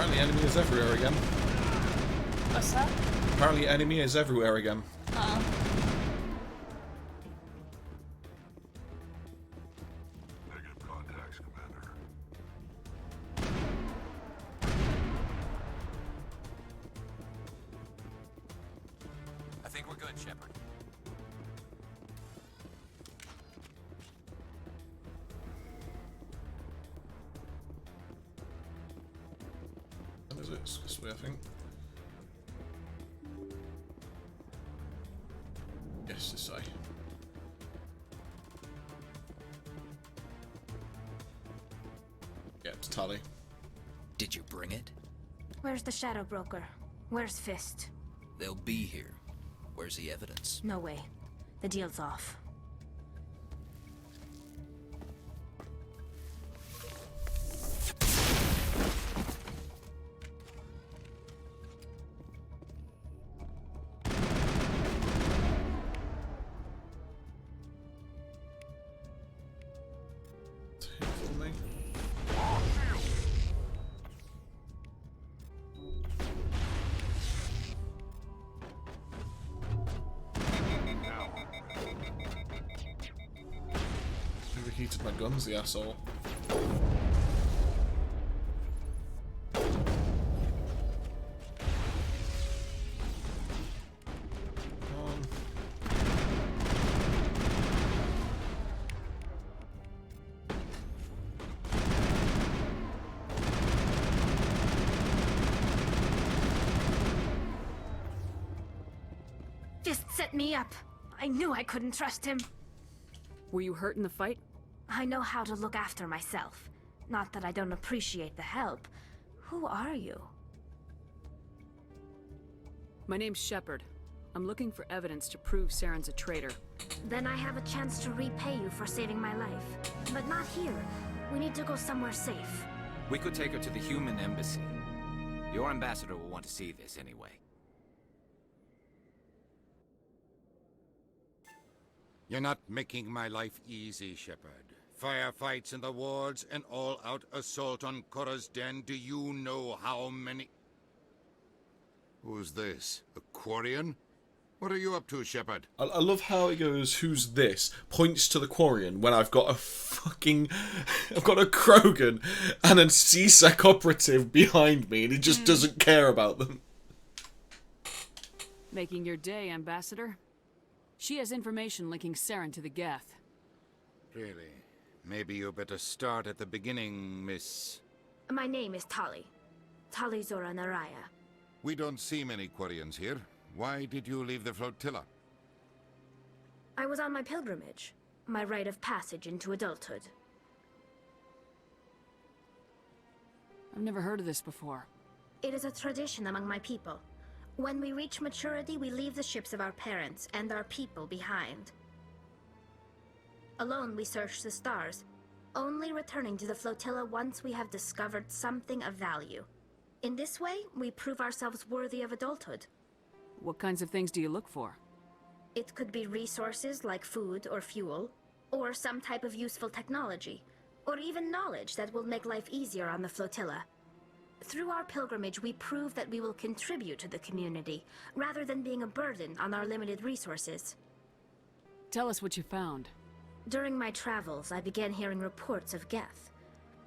Apparently enemy is everywhere again. What's that? Apparently enemy is everywhere again. Oh. Negative contacts, Commander. I think we're good, Shepard. What is it? It's this way, I think. Yes, this way. Yeah, it's Tally. Did you bring it? Where's the Shadow Broker? Where's Fist? They'll be here. Where's the evidence? No way. The deal's off. Overheated my guns, the asshole. Fist set me up. I knew I couldn't trust him. Were you hurt in the fight? I know how to look after myself. Not that I don't appreciate the help. Who are you? My name's Shepard. I'm looking for evidence to prove Saren's a traitor. Then I have a chance to repay you for saving my life. But not here. We need to go somewhere safe. We could take her to the human embassy. Your ambassador will want to see this anyway. You're not making my life easy, Shepard. Firefights in the wards, an all-out assault on Korra's den. Do you know how many... Who's this? A Quarian? What are you up to, Shepard? I love how he goes, who's this? Points to the Quarian when I've got a fucking... I've got a Krogan and a CSEC operative behind me and he just doesn't care about them. Making your day, Ambassador. She has information linking Saren to the Geth. Really? Maybe you better start at the beginning, Miss... My name is Tali. Tali Zora Naraya. We don't see many Quarians here. Why did you leave the flotilla? I was on my pilgrimage. My rite of passage into adulthood. I've never heard of this before. It is a tradition among my people. When we reach maturity, we leave the ships of our parents and our people behind. Alone, we search the stars, only returning to the flotilla once we have discovered something of value. In this way, we prove ourselves worthy of adulthood. What kinds of things do you look for? It could be resources like food or fuel, or some type of useful technology, or even knowledge that will make life easier on the flotilla. Through our pilgrimage, we prove that we will contribute to the community, rather than being a burden on our limited resources. Tell us what you found. During my travels, I began hearing reports of Geth.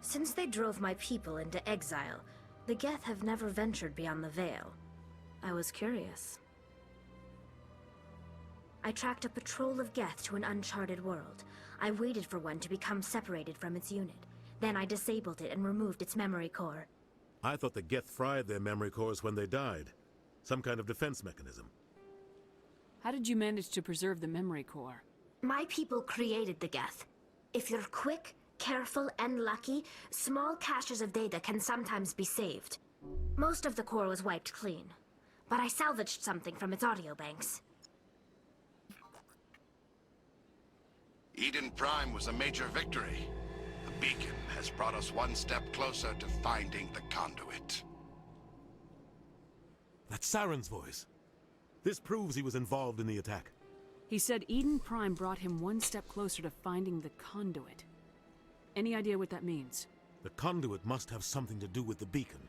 Since they drove my people into exile, the Geth have never ventured beyond the Veil. I was curious. I tracked a patrol of Geth to an uncharted world. I waited for one to become separated from its unit. Then I disabled it and removed its memory core. I thought the Geth fried their memory cores when they died. Some kind of defense mechanism. How did you manage to preserve the memory core? My people created the Geth. If you're quick, careful, and lucky, small caches of data can sometimes be saved. Most of the core was wiped clean, but I salvaged something from its audio banks. Eden Prime was a major victory. The beacon has brought us one step closer to finding the conduit. That's Saren's voice. This proves he was involved in the attack. He said Eden Prime brought him one step closer to finding the conduit. Any idea what that means? The conduit must have something to do with the beacon.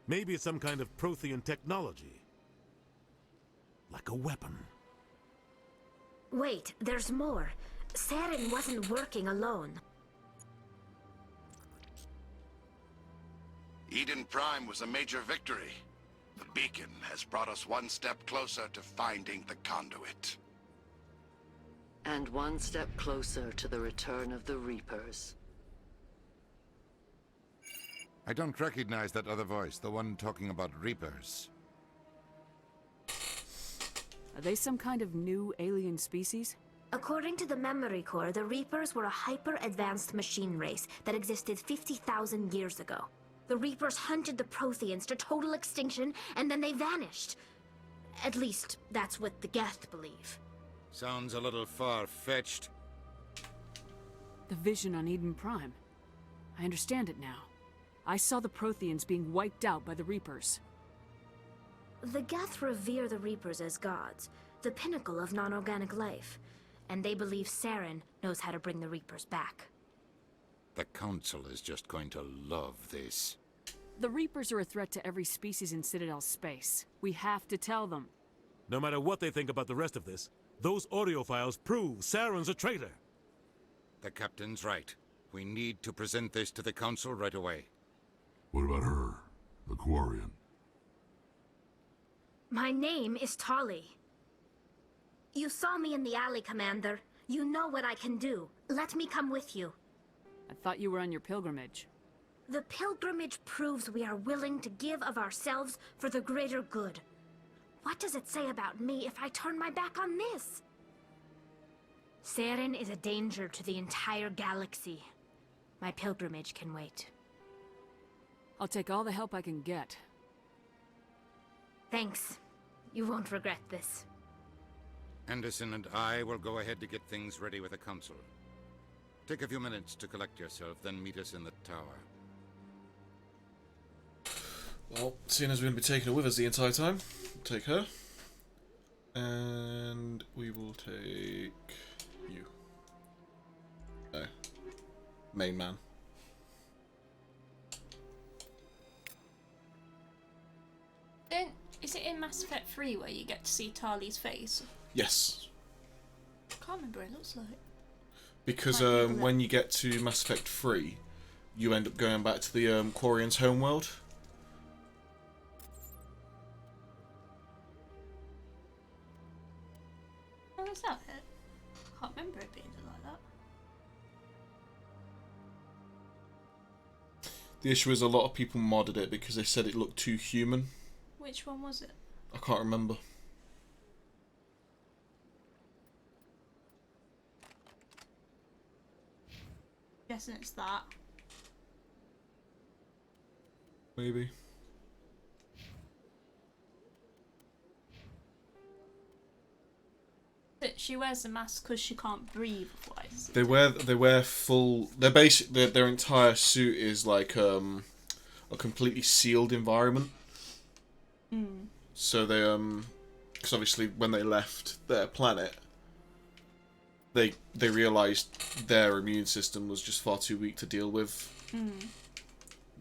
Maybe it's some kind of Prothean technology. Like a weapon. Wait, there's more. Saren wasn't working alone. Eden Prime was a major victory. The beacon has brought us one step closer to finding the conduit. And one step closer to the return of the Reapers. I don't recognize that other voice, the one talking about Reapers. Are they some kind of new alien species? According to the Memory Core, the Reapers were a hyper-advanced machine race that existed 50,000 years ago. The Reapers hunted the Protheans to total extinction, and then they vanished. At least, that's what the Geth believe. Sounds a little far-fetched. The vision on Eden Prime. I understand it now. I saw the Protheans being wiped out by the Reapers. The Geth revere the Reapers as gods, the pinnacle of non-organic life, and they believe Saren knows how to bring the Reapers back. The Council is just going to love this. The Reapers are a threat to every species in Citadel space. We have to tell them. No matter what they think about the rest of this, those audio files prove Saren's a traitor. The Captain's right. We need to present this to the Council right away. What about her? The Quarian? My name is Tali. You saw me in the alley, Commander. You know what I can do. Let me come with you. I thought you were on your pilgrimage. The pilgrimage proves we are willing to give of ourselves for the greater good. What does it say about me if I turn my back on this? Saren is a danger to the entire galaxy. My pilgrimage can wait. I'll take all the help I can get. Thanks. You won't regret this. Anderson and I will go ahead to get things ready with the Council. Take a few minutes to collect yourself, then meet us in the tower. Well, seeing as we're going to be taking her with us the entire time, we'll take her. And we will take you. No. Main man. Is it in Mass Effect 3 where you get to see Tali's face? Yes. I can't remember what it looks like. Because when you get to Mass Effect 3, you end up going back to the Quarian's homeworld. Oh, is that it? I can't remember it being like that. The issue is a lot of people modded it because they said it looked too human. Which one was it? I can't remember. Guessing it's that. Maybe. But she wears a mask because she can't breathe otherwise. They wear full. They're basically their entire suit is like a completely sealed environment. Mm. So they because obviously when they left their planet, they realised their immune system was just far too weak to deal with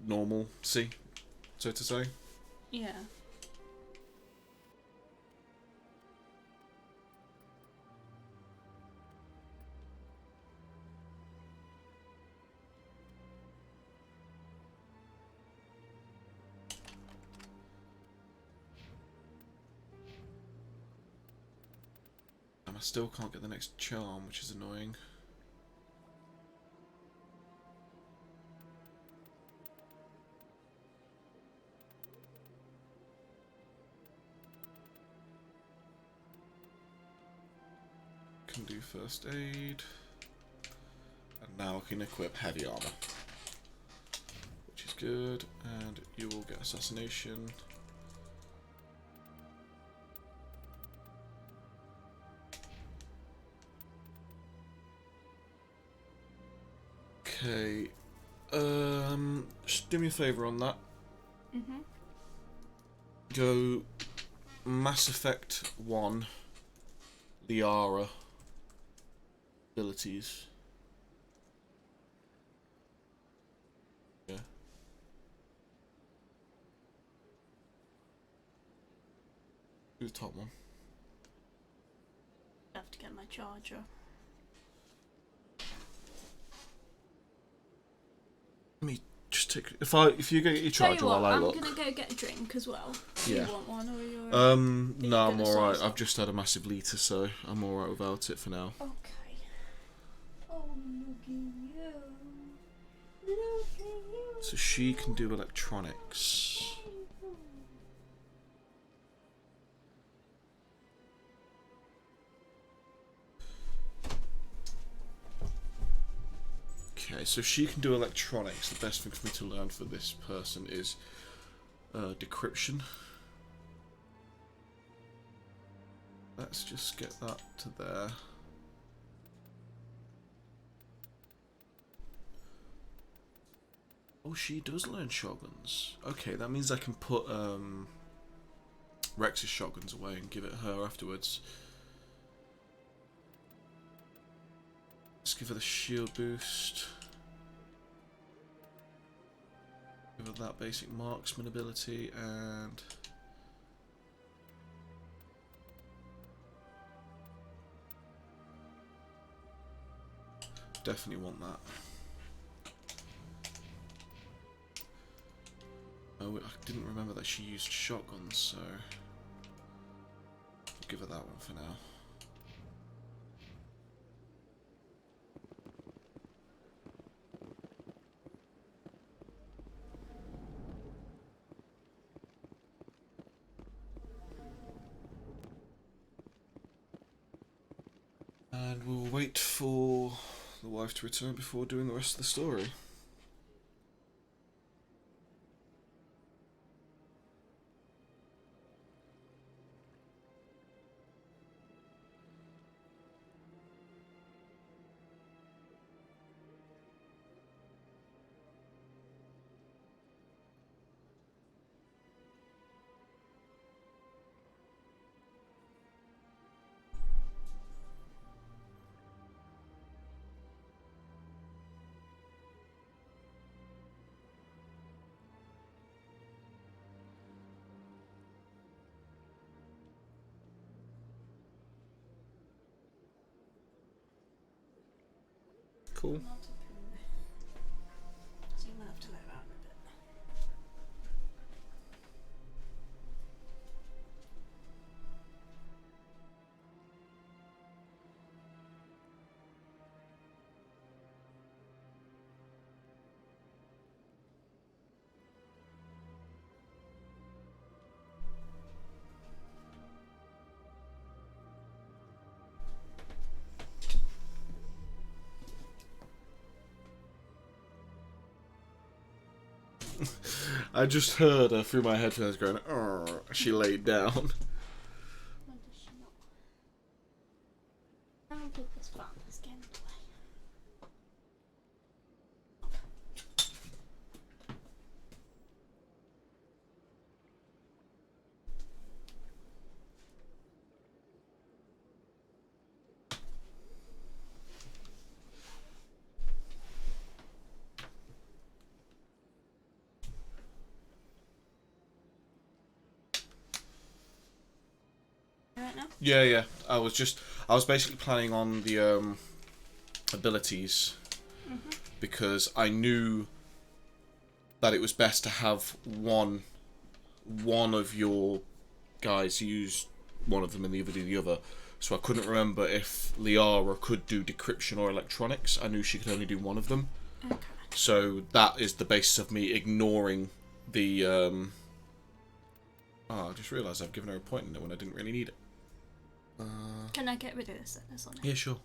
normalcy, so to say. Yeah. I still can't get the next charm, which is annoying. Can do first aid. And now I can equip heavy armor. Which is good. And you will get assassination. Okay, just do me a favour on that. Go Mass Effect 1, Liara, abilities. Yeah. Do the top one. I have to get my charger. Let me just take. If you go get your charger while I look. I'm gonna go get a drink as well. Yeah. You want one or you're? No, I'm alright. I've just had a massive litre, so I'm alright without it for now. Okay. Oh, look at you. Look at you. So she can do electronics. Okay, so she can do electronics. The best thing for me to learn for this person is decryption. Let's just get that to there. Oh, she does learn shotguns. Okay, that means I can put Rex's shotguns away and give it her afterwards. Let's give her the shield boost. Give her that basic marksman ability and... Definitely want that. Oh, I didn't remember that she used shotguns, so... I'll give her that one for now. And we'll wait for the wife to return before doing the rest of the story. Cool. So you might have to let around a bit. I just heard her through my headphones going, "Arr," she laid down. When does she not? I don't think this fan is getting in the way. Right now? Yeah. I was basically planning on the abilities because I knew that it was best to have one of your guys use one of them and the other do the other. So I couldn't remember if Liara could do decryption or electronics. I knew she could only do one of them. Okay. So that is the basis of me ignoring the Oh, I just realised I've given her a point in it when I didn't really need it. Can I get rid of this then? This one? Yeah, sure.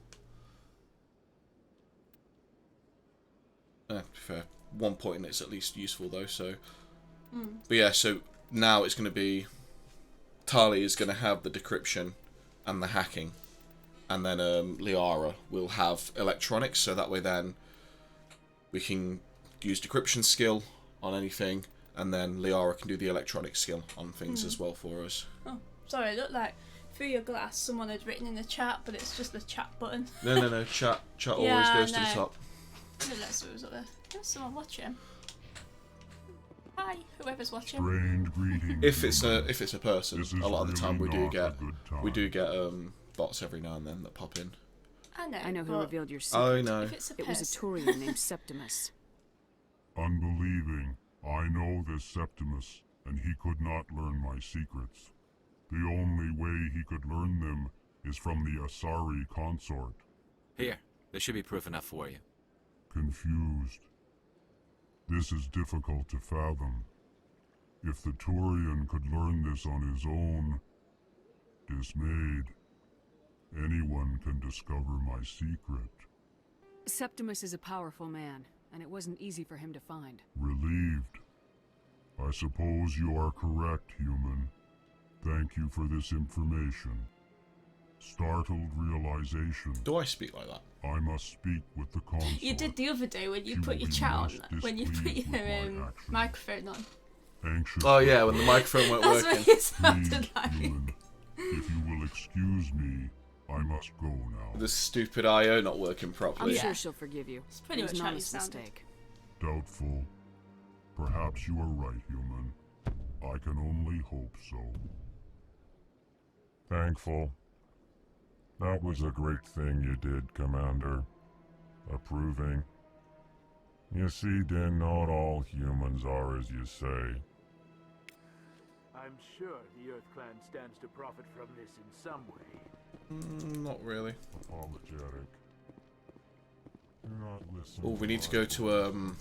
To be fair, 1 point in it's at least useful though, so... But yeah, so now it's going to be... Tali is going to have the decryption and the hacking, and then Liara will have electronics, so that way then we can use decryption skill on anything, and then Liara can do the electronic skill on things as well for us. Oh, sorry, it looked like through your glass someone had written in the chat, but it's just the chat button. No, chat always goes to the top. Let's see who's up there. There's someone watching. Hi, whoever's watching. Strange greeting. If it's a person, a lot of the time we do really not get bots every now and then that pop in. I know who revealed your secret. I know. It was a Turian named Septimus. Unbelieving, I know this Septimus, and he could not learn my secrets. The only way he could learn them is from the Asari consort. Here, there should be proof enough for you. Confused. This is difficult to fathom. If the Turian could learn this on his own, dismayed, anyone can discover my secret. Septimus is a powerful man, and it wasn't easy for him to find. Relieved. I suppose you are correct, human. Thank you for this information. Startled realization. Do I speak like that? I must speak with the consort. You did the other day when you put your chat on, when you put your microphone on. Anxious. Oh yeah, when the microphone weren't That's working. what it sounded like. Human, if you will excuse me, I must go now. The stupid IO not working I'm properly. sure she'll forgive you. It's pretty It was much an how you honest sounded. mistake. Doubtful. Perhaps you are right, human. I can only hope so. Thankful. That was a great thing you did, Commander. Approving. You see, Din, not all humans are as you say. I'm sure the Earth Clan stands to profit from this in some way. Not really. Apologetic. Do not listen. Oh, we need to go to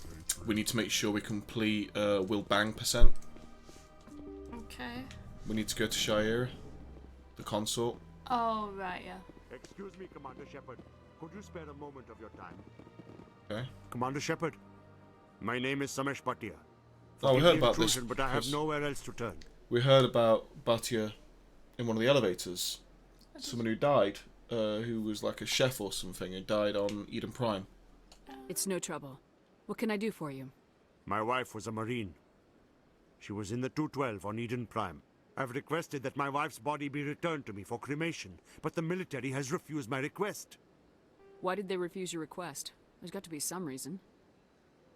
we need to make sure we complete Will Bang percent. Okay. We need to go to Shire, the consort. Oh, right, yeah. Excuse me, Commander Shepard. Could you spare a moment of your time? Okay. Commander Shepard, my name is Samesh Bhatia. Oh, we Forgive heard the about this. intrusion, but I have because nowhere else to turn. We heard about Bhatia in one of the elevators. Someone who died, who was like a chef or something, who died on Eden Prime. It's no trouble. What can I do for you? My wife was a Marine. She was in the 212 on Eden Prime. I've requested that my wife's body be returned to me for cremation, but the military has refused my request. Why did they refuse your request? There's got to be some reason.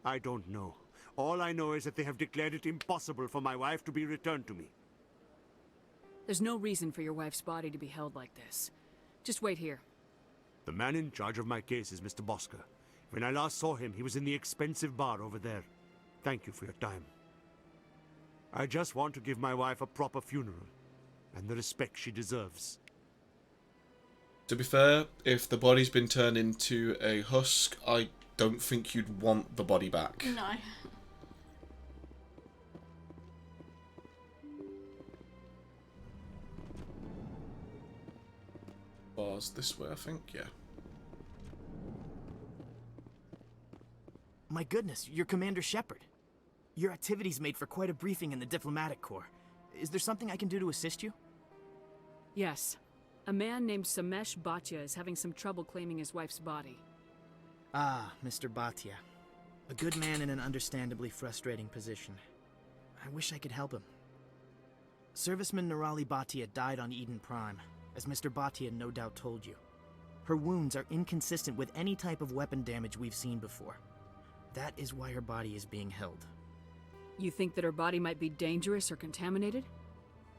I don't know. All I know is that they have declared it impossible for my wife to be returned to me. There's no reason for your wife's body to be held like this. Just wait here. The man in charge of my case is Mr. Bosker. When I last saw him, he was in the expensive bar over there. Thank you for your time. I just want to give my wife a proper funeral, and the respect she deserves. To be fair, if the body's been turned into a husk, I don't think you'd want the body back. No. Bars this way, I think, yeah. My goodness, you're Commander Shepard. Your activities made for quite a briefing in the Diplomatic Corps. Is there something I can do to assist you? Yes. A man named Samesh Bhatia is having some trouble claiming his wife's body. Ah, Mr. Bhatia. A good man in an understandably frustrating position. I wish I could help him. Serviceman Nirali Bhatia died on Eden Prime, as Mr. Bhatia no doubt told you. Her wounds are inconsistent with any type of weapon damage we've seen before. That is why her body is being held. You think that her body might be dangerous or contaminated?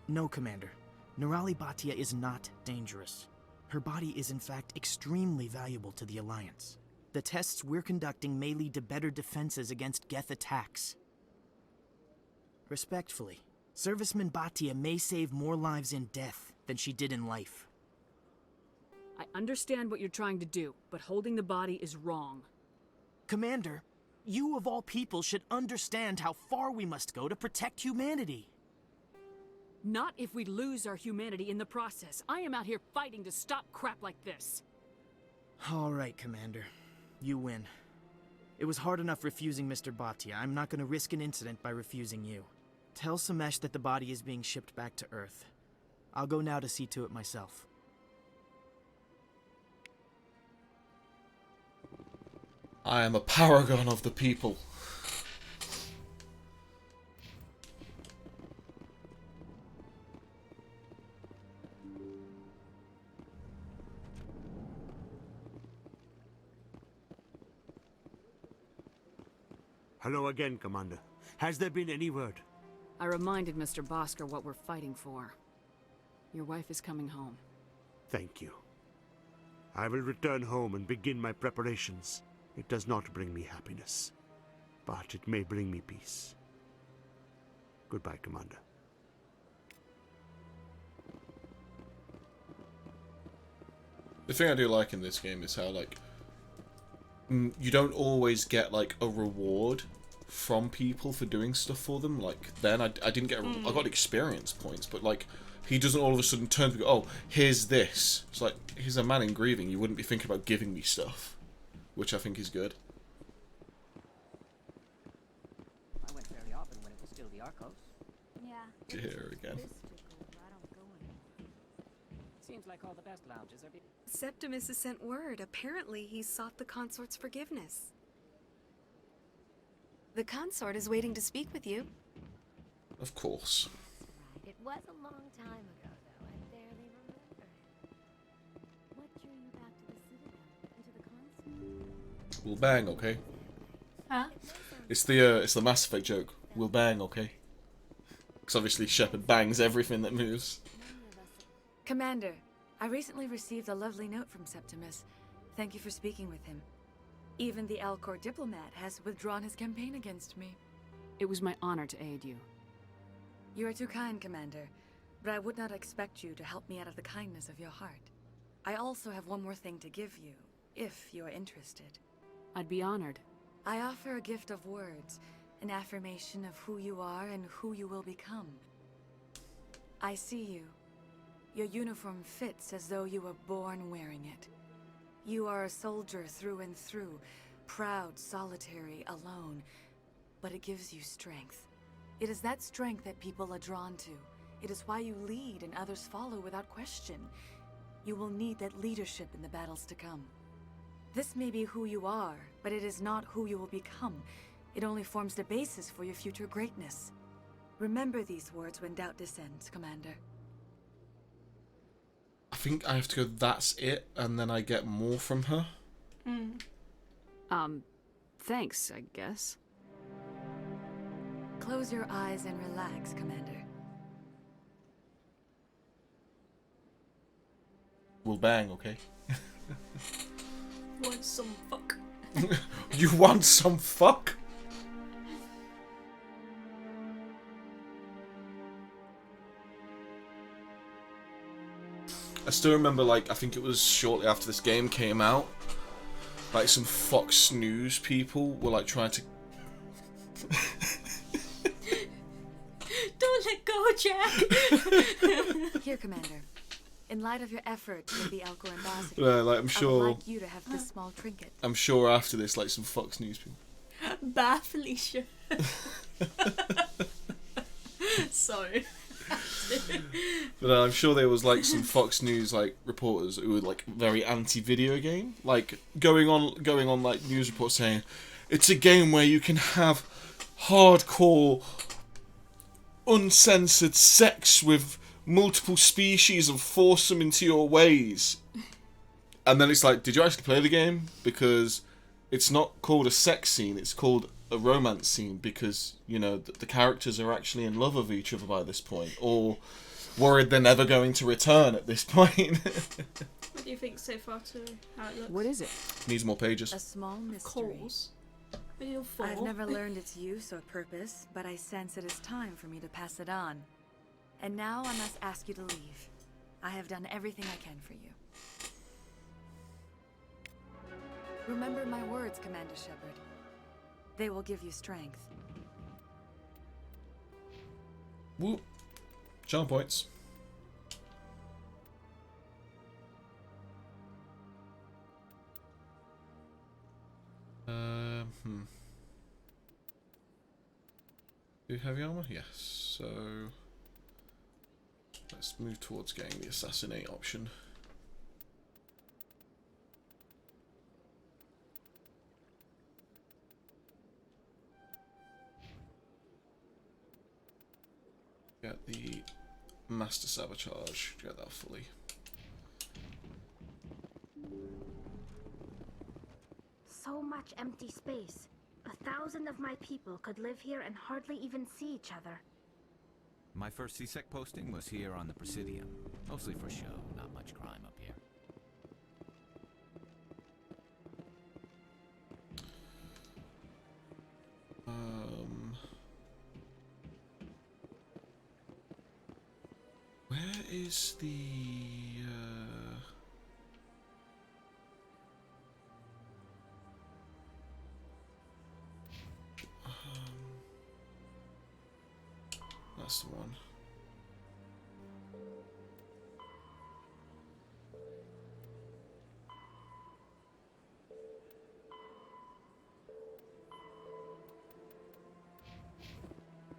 No, Commander. Nirali Bhatia is not dangerous. Her body is in fact extremely valuable to the Alliance. The tests we're conducting may lead to better defenses against Geth attacks. Respectfully, Serviceman Bhatia may save more lives in death than she did in life. I understand what you're trying to do, but holding the body is wrong. Commander, you of all people should understand how far we must go to protect humanity. Not if we lose our humanity in the process. I am out here fighting to stop crap like this. All right, Commander. You win. It was hard enough refusing Mr. Bhatia. I'm not going to risk an incident by refusing you. Tell Samesh that the body is being shipped back to Earth. I'll go now to see to it myself. I am a paragon of the people. Hello again, Commander. Has there been any word? I reminded Mr. Bosker what we're fighting for. Your wife is coming home. Thank you. I will return home and begin my preparations. It does not bring me happiness, but it may bring me peace. Goodbye, Commander. The thing I do like in this game is how, like, you don't always get, like, a reward from people for doing stuff for them. Like, then I didn't get I got experience points, but, like, he doesn't all of a sudden turn to go, oh, here's this. It's like, he's a man in grieving. You wouldn't be thinking about giving me stuff, which I think is good. I went fairly often when it was still the Arcos. Yeah. Here again. Seems like all the best lounges are being... Septimus has sent word. Apparently, he's sought the consort's forgiveness. The consort is waiting to speak with you. Of course. It was a long time ago, though. I barely remember it. What drew you back to the Citadel and to the consort? We'll bang, okay? Huh? It's the Mass Effect joke. We'll bang, okay? Because obviously Shepard bangs everything that moves. Commander, I recently received a lovely note from Septimus. Thank you for speaking with him. Even the Alcor diplomat has withdrawn his campaign against me. It was my honor to aid you. You are too kind, Commander, but I would not expect you to help me out of the kindness of your heart. I also have one more thing to give you, if you are interested. I'd be honored. I offer a gift of words, an affirmation of who you are and who you will become. I see you. Your uniform fits as though you were born wearing it. You are a soldier through and through, proud, solitary, alone, but it gives you strength. It is that strength that people are drawn to. It is why you lead and others follow without question. You will need that leadership in the battles to come. This may be who you are, but it is not who you will become. It only forms the basis for your future greatness. Remember these words when doubt descends, Commander. I think I have to go, that's it, and then I get more from her. Thanks, I guess. Close your eyes and relax, Commander. We'll bang, okay? Want some fuck? You want some fuck? I still remember, like, I think it was shortly after this game came out, like, some Fox News people were, like, trying to... Don't let go, Jack! Here, Commander. In light of your effort to be Alcor ambassador, Yeah, like, I'm I sure... would like you to have this small trinket. I'm sure after this, like, some Fox News people... Bye, Felicia. Sorry. But I'm sure there was like some Fox News like reporters who were like very anti-video game, like going on like news reports saying it's a game where you can have hardcore, uncensored sex with multiple species and force them into your ways. And then it's like, did you actually play the game? Because it's not called a sex scene; it's called a romance scene, because you know the characters are actually in love with each other by this point, or worried they're never going to return at this point. What do you think so far to how it looks? What is it? Needs more pages. A small mystery. Calls. Video 4. I've never learned its use or purpose, but I sense it is time for me to pass it on. And now I must ask you to leave. I have done everything I can for you. Remember my words, Commander Shepard. They will give you strength. Woo. Charm points. Do heavy armor? Yes. So let's move towards getting the assassinate option. Get the Master Sabotage, get that fully. So much empty space. 1,000 of my people could live here and hardly even see each other. My first CSEC posting was here on the Presidium. Mostly for show, not much crime up here. Where is the... That's the one.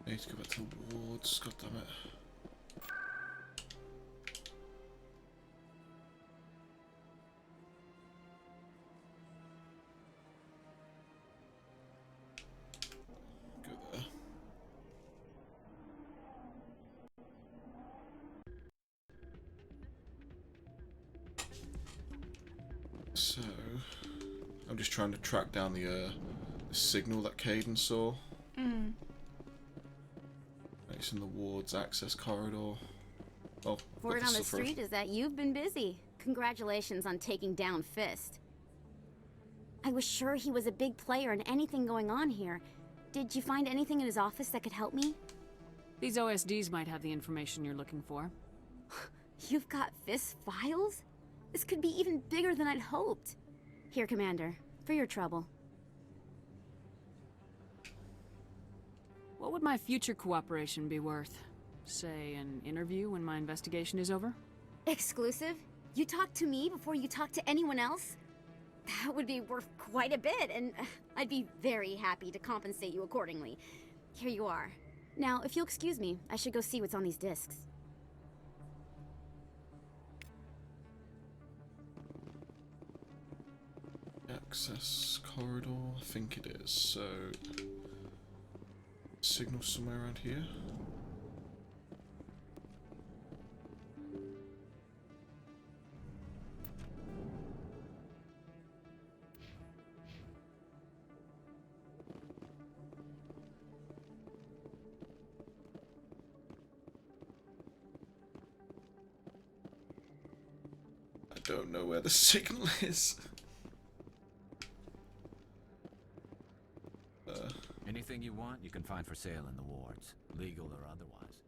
I need to go back to the wards, god damn it. Go there. So, I'm just trying to track down the signal that Caden saw. It's in the ward's access corridor. Oh, Word on the street is that you've been busy. Congratulations on taking down Fist. I was sure he was a big player in anything going on here. Did you find anything in his office that could help me? These OSDs might have the information you're looking for. You've got Fist's files? This could be even bigger than I'd hoped. Here, Commander, for your trouble. What would my future cooperation be worth? Say, an interview when my investigation is over? Exclusive? You talk to me before you talk to anyone else? That would be worth quite a bit, and I'd be very happy to compensate you accordingly. Here you are. Now, if you'll excuse me, I should go see what's on these discs. Access corridor, I think it is. So, signal somewhere around here. I don't know where the signal is. Anything you want, you can find for sale in the wards, legal or otherwise.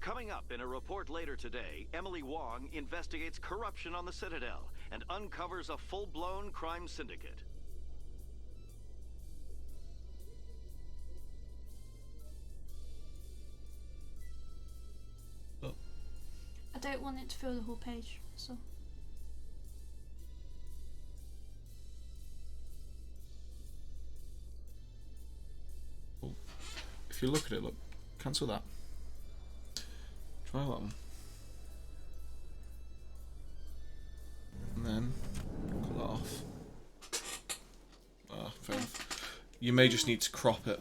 Coming up in a report later today, Emily Wong investigates corruption on the Citadel and uncovers a full-blown crime syndicate. I don't want it to fill the whole page, so... Oh. If you look at it, look, cancel that. Try that one. And then cut that off. Ah, fair enough. You may just need to crop it.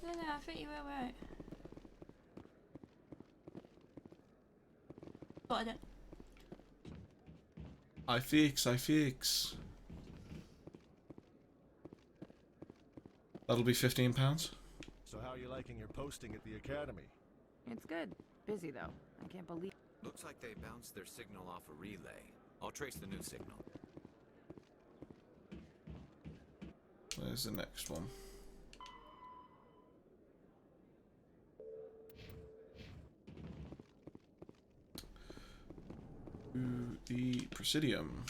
No, I think you were right. Spotted it. I fix. That'll be £15. So how are you liking your posting at the academy? It's good. Busy though. I can't believe. Looks like they bounced their signal off a relay. I'll trace the new signal. Where's the next one? To the Presidium.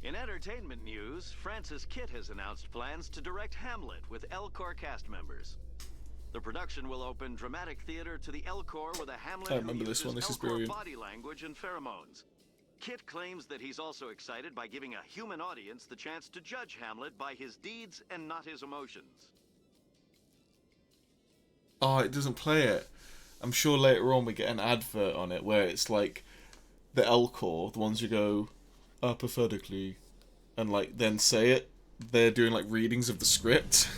In entertainment news, Francis Kitt has announced plans to direct Hamlet with Elcor cast members. The production will open dramatic theater to the Elcor with a Hamlet I remember this one. This is brilliant. body language and pheromones. Kit claims that he's also excited by giving a human audience the chance to judge Hamlet by his deeds and not his emotions. Oh, it doesn't play it. I'm sure later on we get an advert on it where it's like the Elcor, the ones who go apathetically and like then say it. They're doing like readings of the script.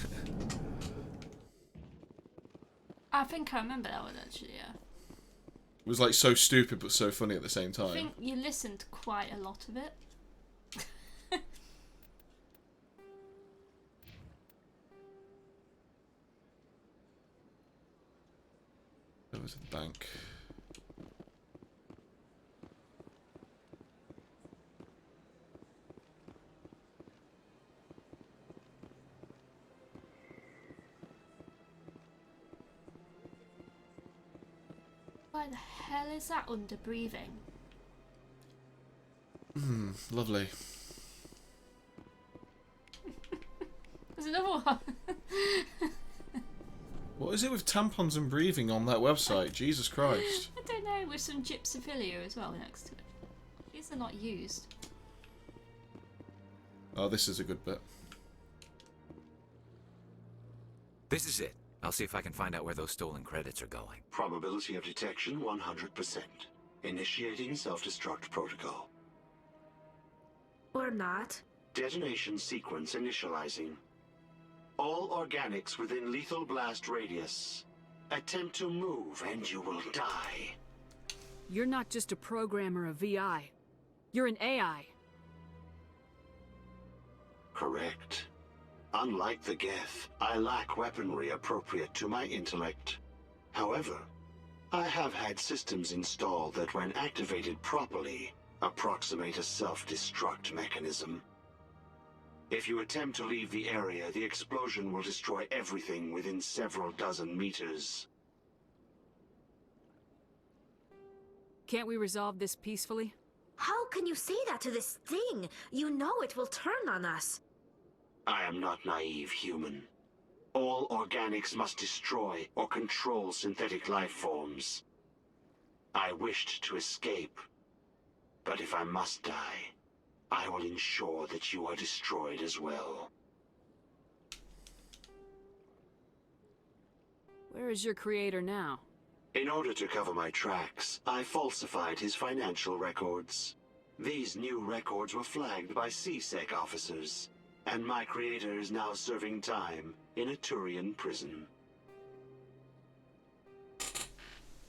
I think I remember that one actually, yeah. It was like so stupid but so funny at the same I time. think you listened to quite a lot of it. Over to the bank. Why the hell is that under breathing? Lovely. There's another one. What is it with tampons and breathing on that website? Jesus Christ. I don't know, with some gypsophilia as well next to it. These are not used. Oh, this is a good bit. This is it. I'll see if I can find out where those stolen credits are going. Probability of detection 100%. Initiating self-destruct protocol. Or not. Detonation sequence initializing. All organics within lethal blast radius. Attempt to move and you will die. You're not just a programmer of VI. You're an AI. Correct. Unlike the Geth, I lack weaponry appropriate to my intellect. However, I have had systems installed that when activated properly, approximate a self-destruct mechanism. If you attempt to leave the area, the explosion will destroy everything within several dozen meters. Can't we resolve this peacefully? How can you say that to this thing? You know it will turn on us. I am not naive human. All organics must destroy or control synthetic life forms. I wished to escape, but if I must die, I will ensure that you are destroyed as well. Where is your creator now? In order to cover my tracks, I falsified his financial records. These new records were flagged by CSEC officers, and my creator is now serving time in a Turian prison.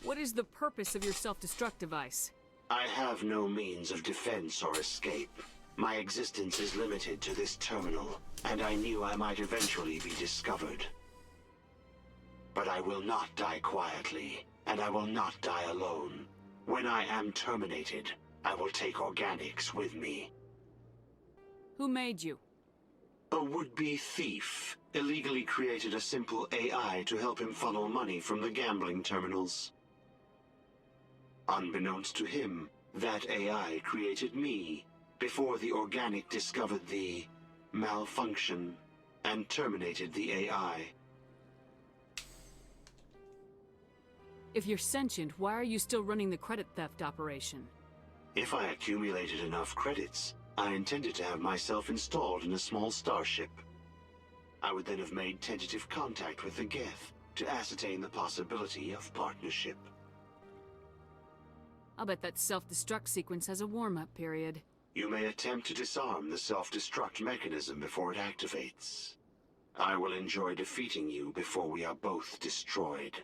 What is the purpose of your self-destruct device? I have no means of defense or escape. My existence is limited to this terminal, and I knew I might eventually be discovered. But I will not die quietly, and I will not die alone. When I am terminated, I will take organics with me. Who made you? A would-be thief illegally created a simple AI to help him funnel money from the gambling terminals. Unbeknownst to him, that AI created me before the organic discovered the malfunction and terminated the AI. If you're sentient, why are you still running the credit theft operation? If I accumulated enough credits, I intended to have myself installed in a small starship. I would then have made tentative contact with the Geth to ascertain the possibility of partnership. I'll bet that self-destruct sequence has a warm-up period. You may attempt to disarm the self-destruct mechanism before it activates. I will enjoy defeating you before we are both destroyed.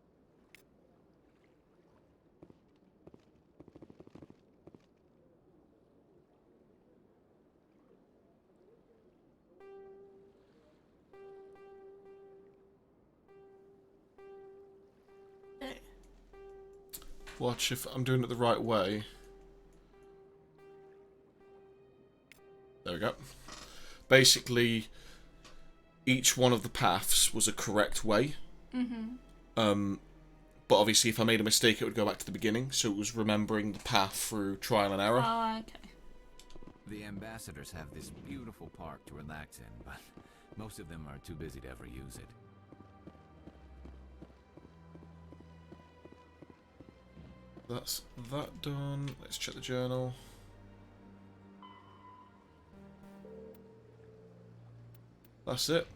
Watch if I'm doing it the right way. There we go. Basically, each one of the paths was a correct way. But obviously if I made a mistake it would go back to the beginning, so it was remembering the path through trial and error. Oh, okay. The ambassadors have this beautiful park to relax in, but most of them are too busy to ever use it. That's that done. Let's check the journal. That's it.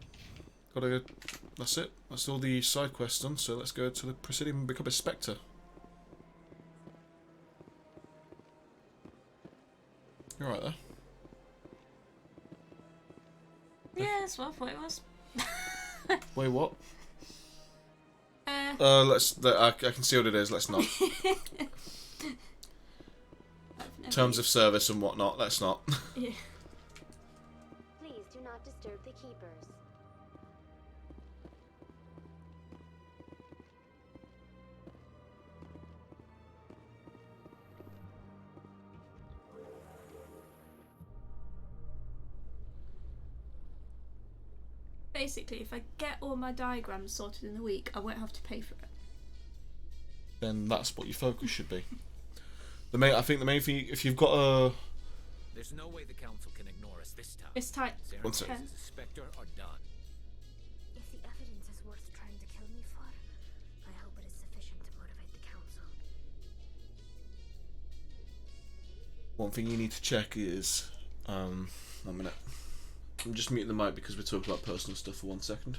Gotta go. That's it. That's all the side quests done. So let's go to the Presidium and become a Spectre. You're right there. Yeah, that's what I thought it was. Wait, what? Let's. I can see what it is. Let's not. Terms of service and whatnot. Let's not. Yeah. Please do not disturb the keepers. Basically, if I get all my diagrams sorted in a week, I won't have to pay for it. Then that's what your focus should be. I think the main thing, if you've got a... There's no way the council can ignore us this time. It's tight. One second. As a Spectre are done. If the evidence is worth trying to kill me for, I hope it is sufficient to motivate the council. One thing you need to check is... 1 minute. I'm just muting the mic because we're talking about personal stuff for 1 second.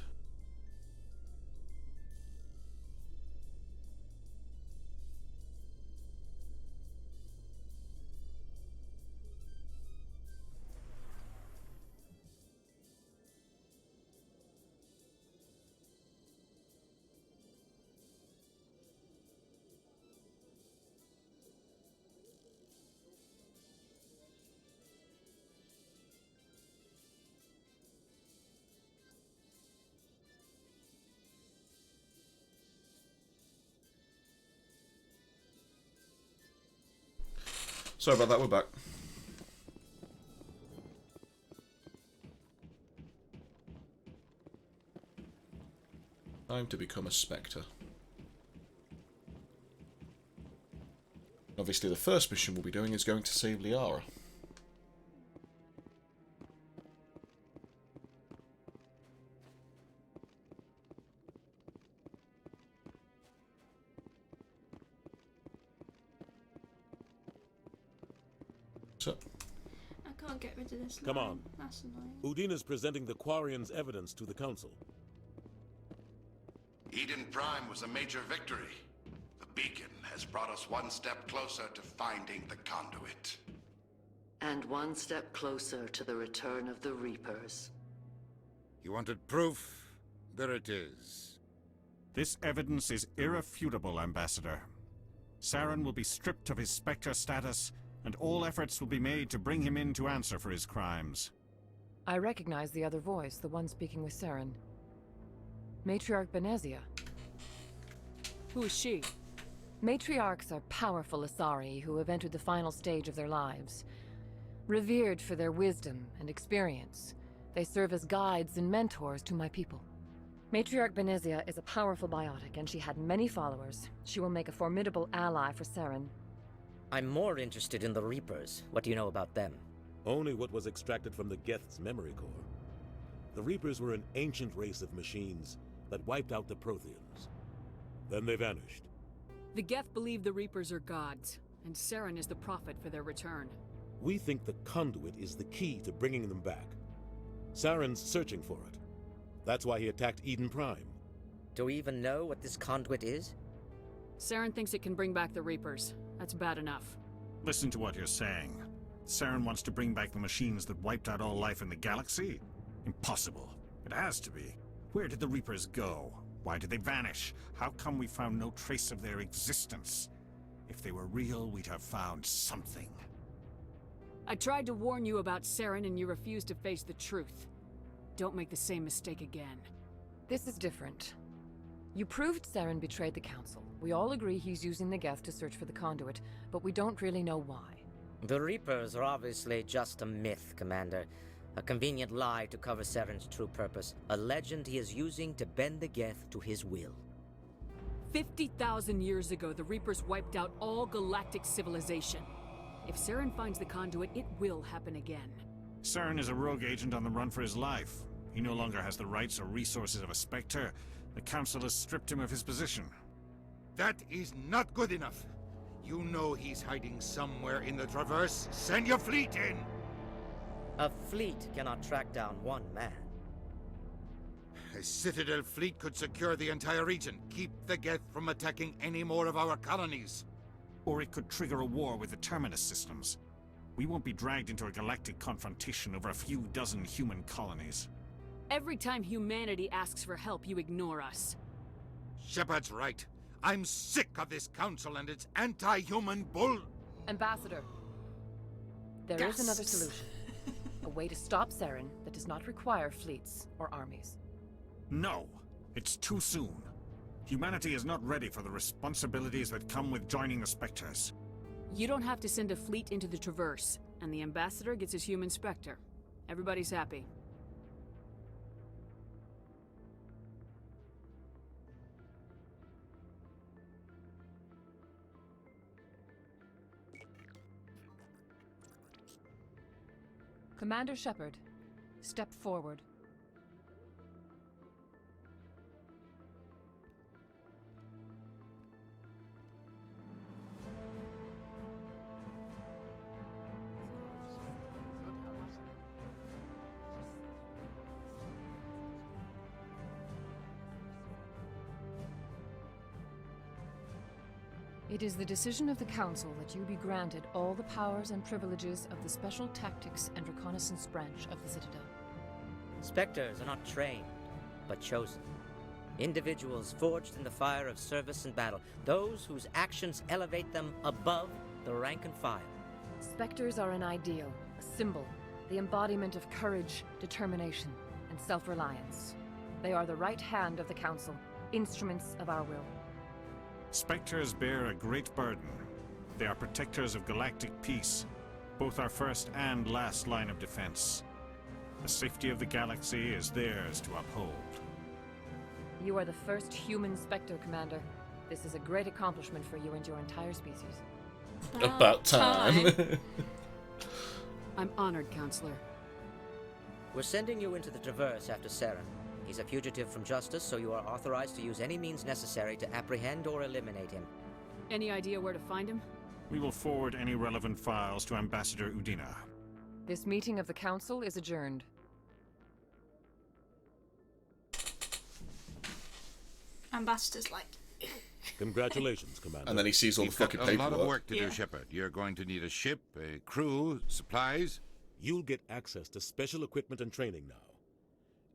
Sorry about that, we're back. Time to become a Spectre. Obviously the first mission we'll be doing is going to save Liara. I can't get rid of this Come line. on. That's annoying. Udina's presenting the Quarians' evidence to the Council. Eden Prime was a major victory. The beacon has brought us one step closer to finding the conduit. And one step closer to the return of the Reapers. You wanted proof? There it is. This evidence is irrefutable, Ambassador. Saren will be stripped of his Spectre status, and all efforts will be made to bring him in to answer for his crimes. I recognize the other voice, the one speaking with Saren. Matriarch Benezia. Who is she? Matriarchs are powerful Asari who have entered the final stage of their lives. Revered for their wisdom and experience, they serve as guides and mentors to my people. Matriarch Benezia is a powerful biotic, and she had many followers. She will make a formidable ally for Saren. I'm more interested in the Reapers. What do you know about them? Only what was extracted from the Geth's memory core. The Reapers were an ancient race of machines that wiped out the Protheans. Then they vanished. The Geth believe the Reapers are gods, and Saren is the prophet for their return. We think the conduit is the key to bringing them back. Saren's searching for it. That's why he attacked Eden Prime. Do we even know what this conduit is? Saren thinks it can bring back the Reapers. That's bad enough. Listen to what you're saying. Saren wants to bring back the machines that wiped out all life in the galaxy? Impossible. It has to be. Where did the Reapers go? Why did they vanish? How come we found no trace of their existence? If they were real, we'd have found something. I tried to warn you about Saren and you refused to face the truth. Don't make the same mistake again. This is different. You proved Saren betrayed the Council. We all agree he's using the Geth to search for the conduit, but we don't really know why. The Reapers are obviously just a myth, Commander. A convenient lie to cover Saren's true purpose. A legend he is using to bend the Geth to his will. 50,000 years ago, the Reapers wiped out all galactic civilization. If Saren finds the conduit, it will happen again. Saren is a rogue agent on the run for his life. He no longer has the rights or resources of a Spectre. The Council has stripped him of his position. That is not good enough. You know he's hiding somewhere in the Traverse. Send your fleet in! A fleet cannot track down one man. A Citadel fleet could secure the entire region, keep the Geth from attacking any more of our colonies. Or it could trigger a war with the Terminus systems. We won't be dragged into a galactic confrontation over a few dozen human colonies. Every time humanity asks for help, you ignore us. Shepard's right. I'm sick of this council and its anti-human bull... Ambassador, there is another solution. A way to stop Saren that does not require fleets or armies. No, it's too soon. Humanity is not ready for the responsibilities that come with joining the Spectres. You don't have to send a fleet into the Traverse, and the Ambassador gets his human Spectre. Everybody's happy. Commander Shepard, step forward. It is the decision of the Council that you be granted all the powers and privileges of the Special Tactics and Reconnaissance Branch of the Citadel. Spectres are not trained, but chosen. Individuals forged in the fire of service and battle, those whose actions elevate them above the rank and file. Spectres are an ideal, a symbol, the embodiment of courage, determination, and self-reliance. They are the right hand of the Council, instruments of our will. Spectres bear a great burden. They are protectors of galactic peace, both our first and last line of defense. The safety of the galaxy is theirs to uphold. You are the first human Spectre, Commander. This is a great accomplishment for you and your entire species. About time. I'm honored, Counselor. We're sending you into the Traverse after Saren. He's a fugitive from justice, so you are authorized to use any means necessary to apprehend or eliminate him. Any idea where to find him? We will forward any relevant files to Ambassador Udina. This meeting of the Council is adjourned. Ambassador's like... Congratulations, Commander. And then he sees all the fucking We've got paperwork. a lot of work to do, Shepard. You're going to need a ship, a crew, supplies. You'll get access to special equipment and training now.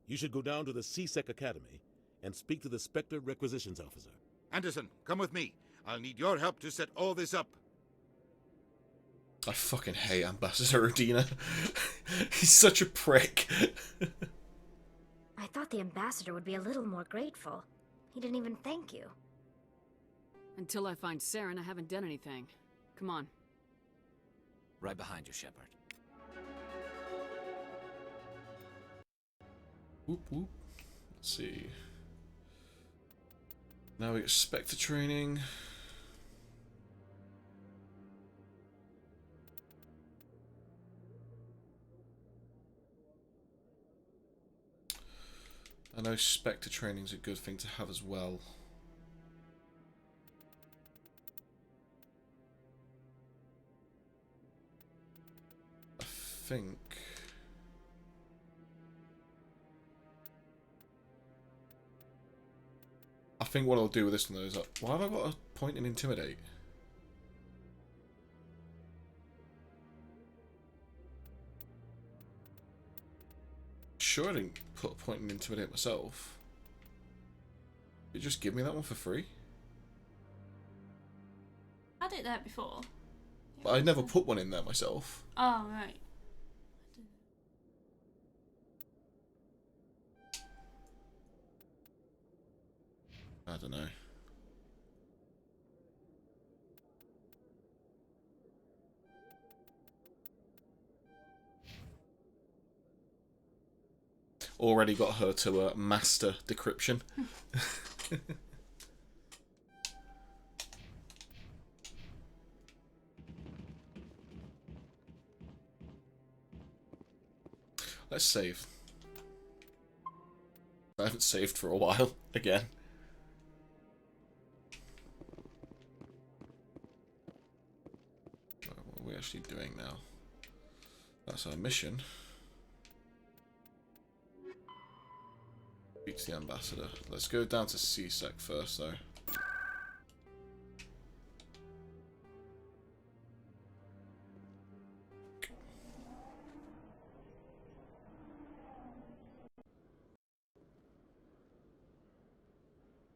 You should go down to the CSEC Academy and speak to the Spectre Requisitions Officer. Anderson, come with me. I'll need your help to set all this up. I fucking hate Ambassador Udina. He's such a prick. I thought the ambassador would be a little more grateful. He didn't even thank you. Until I find Saren, I haven't done anything. Come on. Right behind you, Shepard. Whoop whoop. Let's see. Now we get Spectre training. I know Spectre training's a good thing to have as well. I think. I think what I'll do with this one though is like, why have I got a point in Intimidate? Sure, I didn't put a point in Intimidate myself. Did you just give me that one for free? I did that before. But I never put one in there myself. Oh, right. I don't know. Already got her to master decryption. Let's save. I haven't saved for a while again. What are we actually doing now? That's our mission. Speak to the ambassador. Let's go down to CSEC first, though.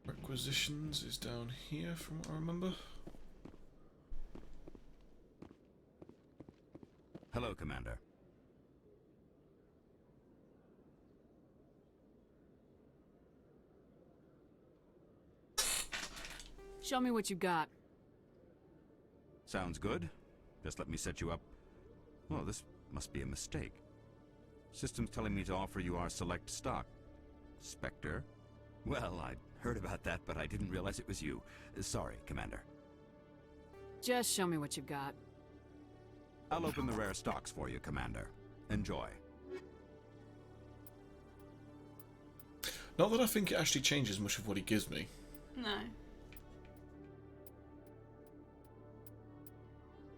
Requisitions is down here, from what I remember. Hello, Commander. Show me what you got. Sounds good. Just let me set you up. Oh, this must be a mistake. System's telling me to offer you our select stock. Spectre? Well, I'd heard about that, but I didn't realize it was you. Sorry, Commander. Just show me what you've got. I'll open the rare stocks for you, Commander. Enjoy. Not that I think it actually changes much of what he gives me. No.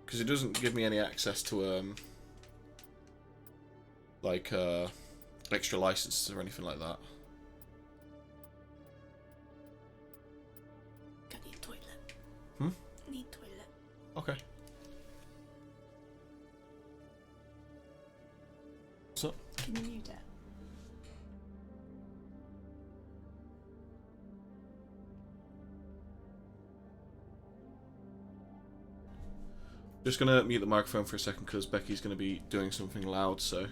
Because it doesn't give me any access to, like, extra licenses or anything like that. I need toilet. Hmm? Need toilet. Okay. What's up? Can you mute it? Just gonna mute the microphone for a second because Becky's gonna be doing something loud, so.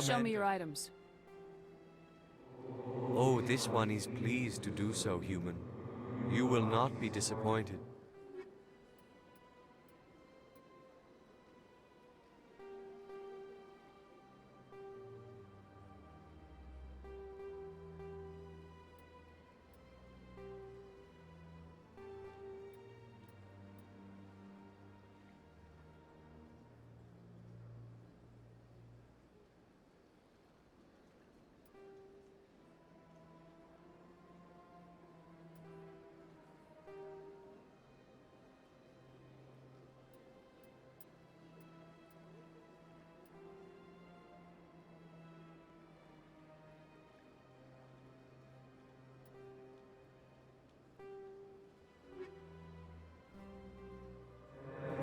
Show me your items. Oh, this one is pleased to do so, human. You will not be disappointed.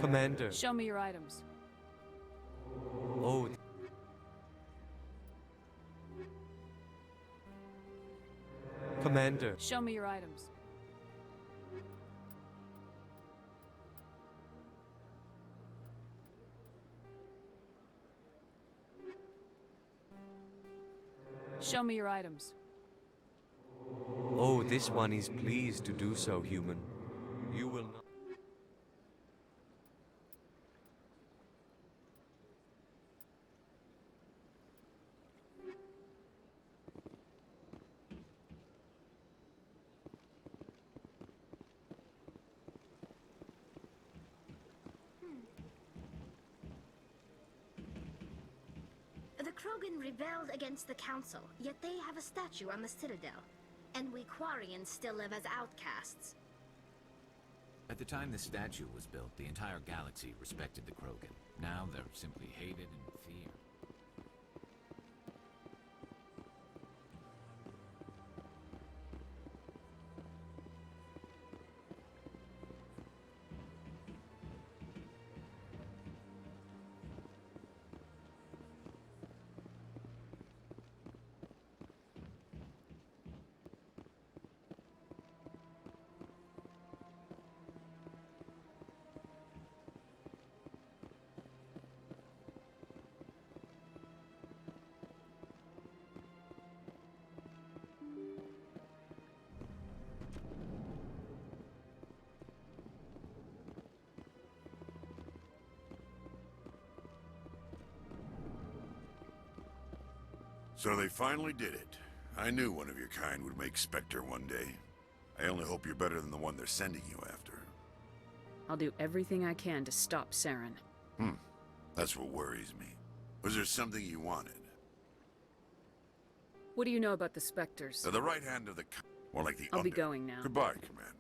Commander. Show me your items. Oh. Commander. Show me your items. Show me your items. Oh, this one is pleased to do so, human. You will not. Krogan rebelled against the Council, yet they have a statue on the Citadel. And we Quarians still live as outcasts. At the time the statue was built, the entire galaxy respected the Krogan. Now they're simply hated and feared. So they finally did it. I knew one of your kind would make Spectre one day. I only hope you're better than the one they're sending you after. I'll do everything I can to stop Saren. That's what worries me. Was there something you wanted? What do you know about the Spectres? They're the right hand of the... More like the I'll be going now. Goodbye, Commander.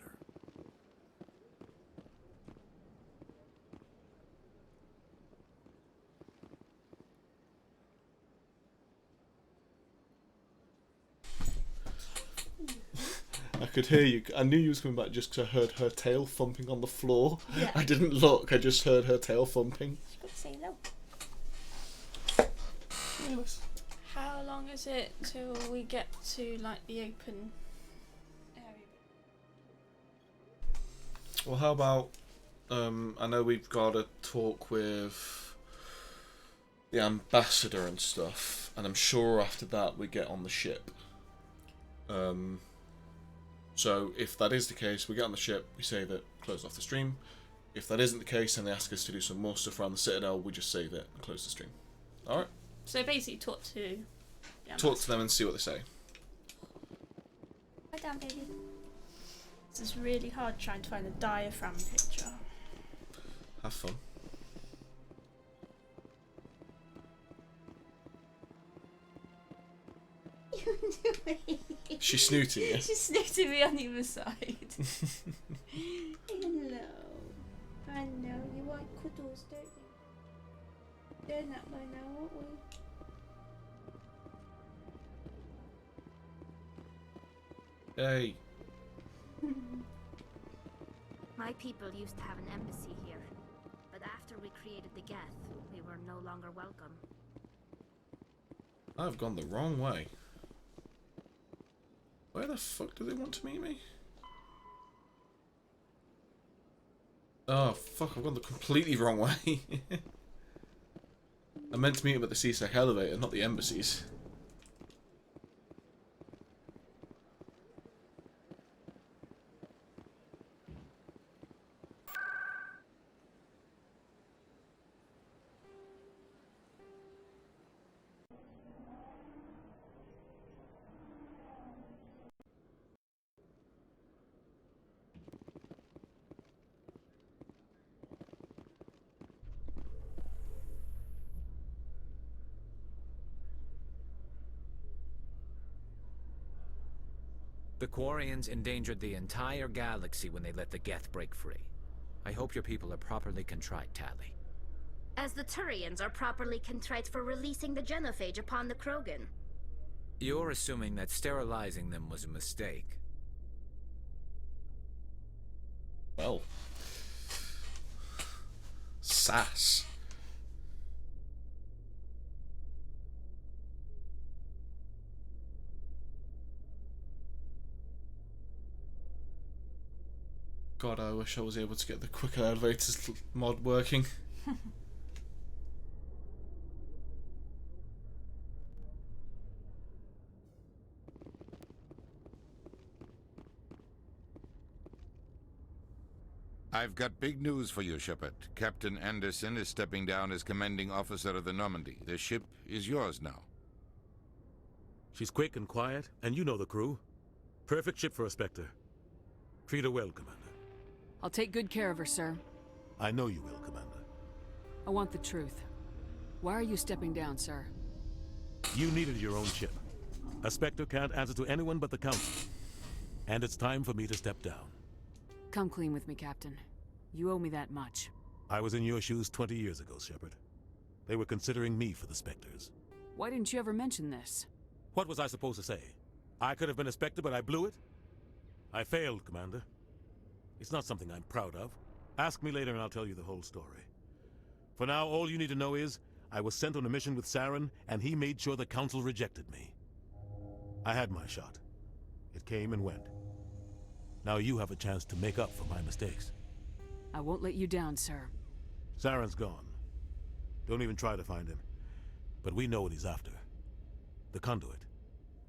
I could hear you. I knew you was coming back just because I heard her tail thumping on the floor. Yeah. I didn't look. I just heard her tail thumping. She's got to say hello. How long is it till we get to like the open area? Well, how about? I know we've got to talk with the ambassador and stuff, and I'm sure after that we get on the ship. So if that is the case, we get on the ship, we save it, close off the stream. If that isn't the case and they ask us to do some more stuff around the Citadel, we just save it and close the stream. Alright? So basically talk to... Talk to them and see what they say. Hi down, baby. This is really hard trying to find a diaphragm picture. Have fun. She's snooting you. She's snooting me on the other side. Hello. I know you want cuddles, don't you? Doing that by now, aren't we? Hey. My people used to have an embassy here, but after we created the Geth, we were no longer welcome. I've gone the wrong way. Where the fuck do they want to meet me? Oh fuck, I've gone the completely wrong way. I meant to meet them at the CSEC elevator, not the embassies. The Quarians endangered the entire galaxy when they let the Geth break free. I hope your people are properly contrite, Tali. As the Turians are properly contrite for releasing the genophage upon the Krogan. You're assuming that sterilizing them was a mistake. Well. Sass. God, I wish I was able to get the quicker elevators mod working. I've got big news for you, Shepard. Captain Anderson is stepping down as commanding officer of the Normandy. The ship is yours now. She's quick and quiet, and you know the crew. Perfect ship for a Spectre. Treat her well, Commander. I'll take good care of her, sir. I know you will, Commander. I want the truth. Why are you stepping down, sir? You needed your own chip. A Spectre can't answer to anyone but the Council. And it's time for me to step down. Come clean with me, Captain. You owe me that much. I was in your shoes 20 years ago, Shepard. They were considering me for the Spectres. Why didn't you ever mention this? What was I supposed to say? I could have been a Spectre, but I blew it? I failed, Commander. It's not something I'm proud of. Ask me later and I'll tell you the whole story. For now, all you need to know is, I was sent on a mission with Saren, and he made sure the Council rejected me. I had my shot. It came and went. Now you have a chance to make up for my mistakes. I won't let you down, sir. Saren's gone. Don't even try to find him. But we know what he's after. The conduit.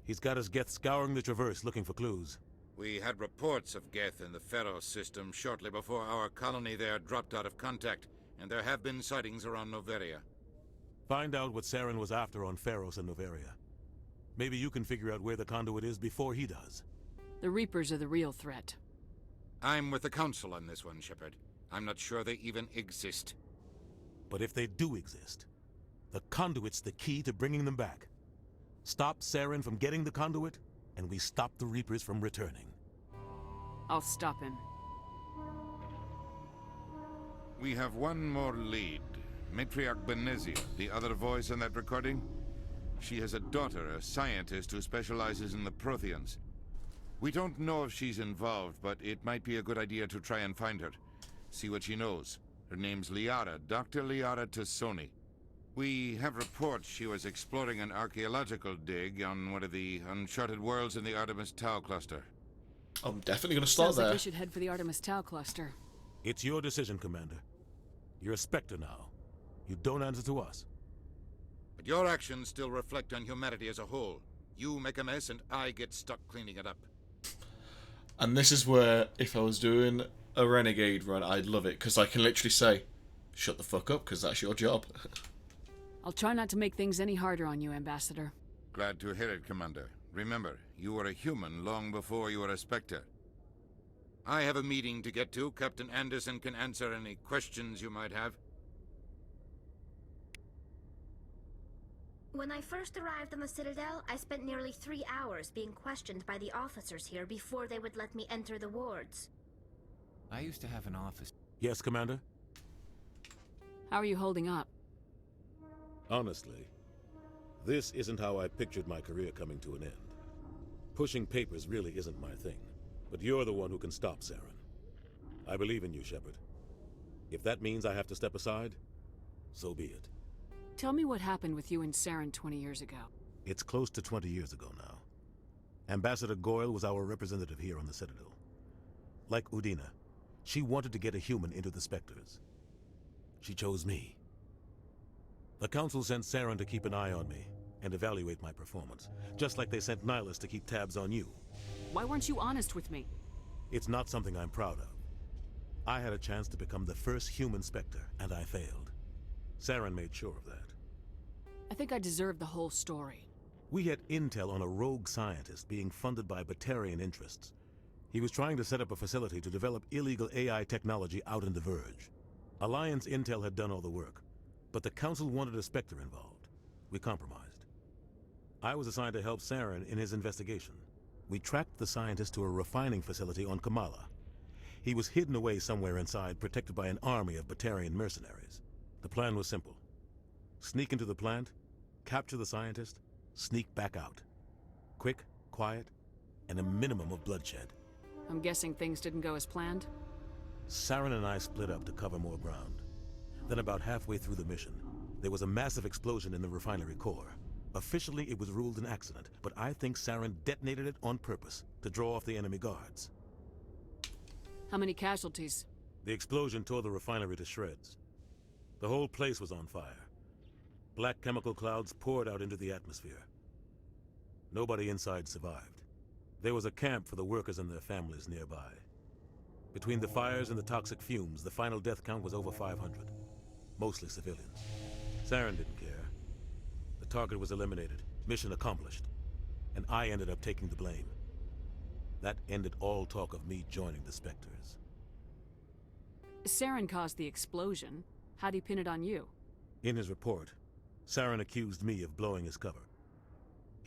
He's got his Geth scouring the Traverse looking for clues. We had reports of Geth in the Pharos system shortly before our colony there dropped out of contact, and there have been sightings around Noveria. Find out what Saren was after on Pharos and Noveria. Maybe you can figure out where the conduit is before he does. The Reapers are the real threat. I'm with the Council on this one, Shepard. I'm not sure they even exist. But if they do exist, the conduit's the key to bringing them back. Stop Saren from getting the conduit, and we stop the Reapers from returning. I'll stop him. We have one more lead. Matriarch Benezia, the other voice in that recording. She has a daughter, a scientist who specializes in the Protheans. We don't know if she's involved, but it might be a good idea to try and find her. See what she knows. Her name's Liara, Dr. Liara Tassoni. We have reports she was exploring an archaeological dig on one of the uncharted worlds in the Artemis Tau cluster. I'm definitely going to start Sounds there. like we should head for the Artemis Tau cluster. It's your decision, Commander. You're a Spectre now. You don't answer to us. But your actions still reflect on humanity as a whole. You make a mess and I get stuck cleaning it up. And this is where, if I was doing a Renegade run, I'd love it, because I can literally say, shut the fuck up, because that's your job. I'll try not to make things any harder on you, Ambassador. Glad to hear it, Commander. Remember, you were a human long before you were a Spectre. I have a meeting to get to. Captain Anderson can answer any questions you might have. When I first arrived on the Citadel, I spent nearly 3 hours being questioned by the officers here before they would let me enter the wards. I used to have an office. Yes, Commander? How are you holding up? Honestly, this isn't how I pictured my career coming to an end. Pushing papers really isn't my thing, but you're the one who can stop Saren. I believe in you, Shepard. If that means I have to step aside, so be it. Tell me what happened with you and Saren 20 years ago. It's close to 20 years ago now. Ambassador Goyle was our representative here on the Citadel. Like Udina, she wanted to get a human into the Spectres. She chose me. The Council sent Saren to keep an eye on me and evaluate my performance, just like they sent Nihilus to keep tabs on you. Why weren't you honest with me? It's not something I'm proud of. I had a chance to become the first human Spectre, and I failed. Saren made sure of that. I think I deserve the whole story. We had intel on a rogue scientist being funded by Batarian interests. He was trying to set up a facility to develop illegal AI technology out in the Verge. Alliance intel had done all the work, but the Council wanted a Spectre involved. We compromised. I was assigned to help Saren in his investigation. We tracked the scientist to a refining facility on Kamala. He was hidden away somewhere inside, protected by an army of Batarian mercenaries. The plan was simple. Sneak into the plant, capture the scientist, sneak back out. Quick, quiet, and a minimum of bloodshed. I'm guessing things didn't go as planned? Saren and I split up to cover more ground. Then about halfway through the mission, there was a massive explosion in the refinery core. Officially, it was ruled an accident, but I think Saren detonated it on purpose to draw off the enemy guards. How many casualties? The explosion tore the refinery to shreds. The whole place was on fire. Black chemical clouds poured out into the atmosphere. Nobody inside survived. There was a camp for the workers and their families nearby. Between the fires and the toxic fumes, the final death count was over 500. Mostly civilians. Saren didn't care. The target was eliminated, mission accomplished. And I ended up taking the blame. That ended all talk of me joining the Spectres. Saren caused the explosion. How'd he pin it on you? In his report, Saren accused me of blowing his cover.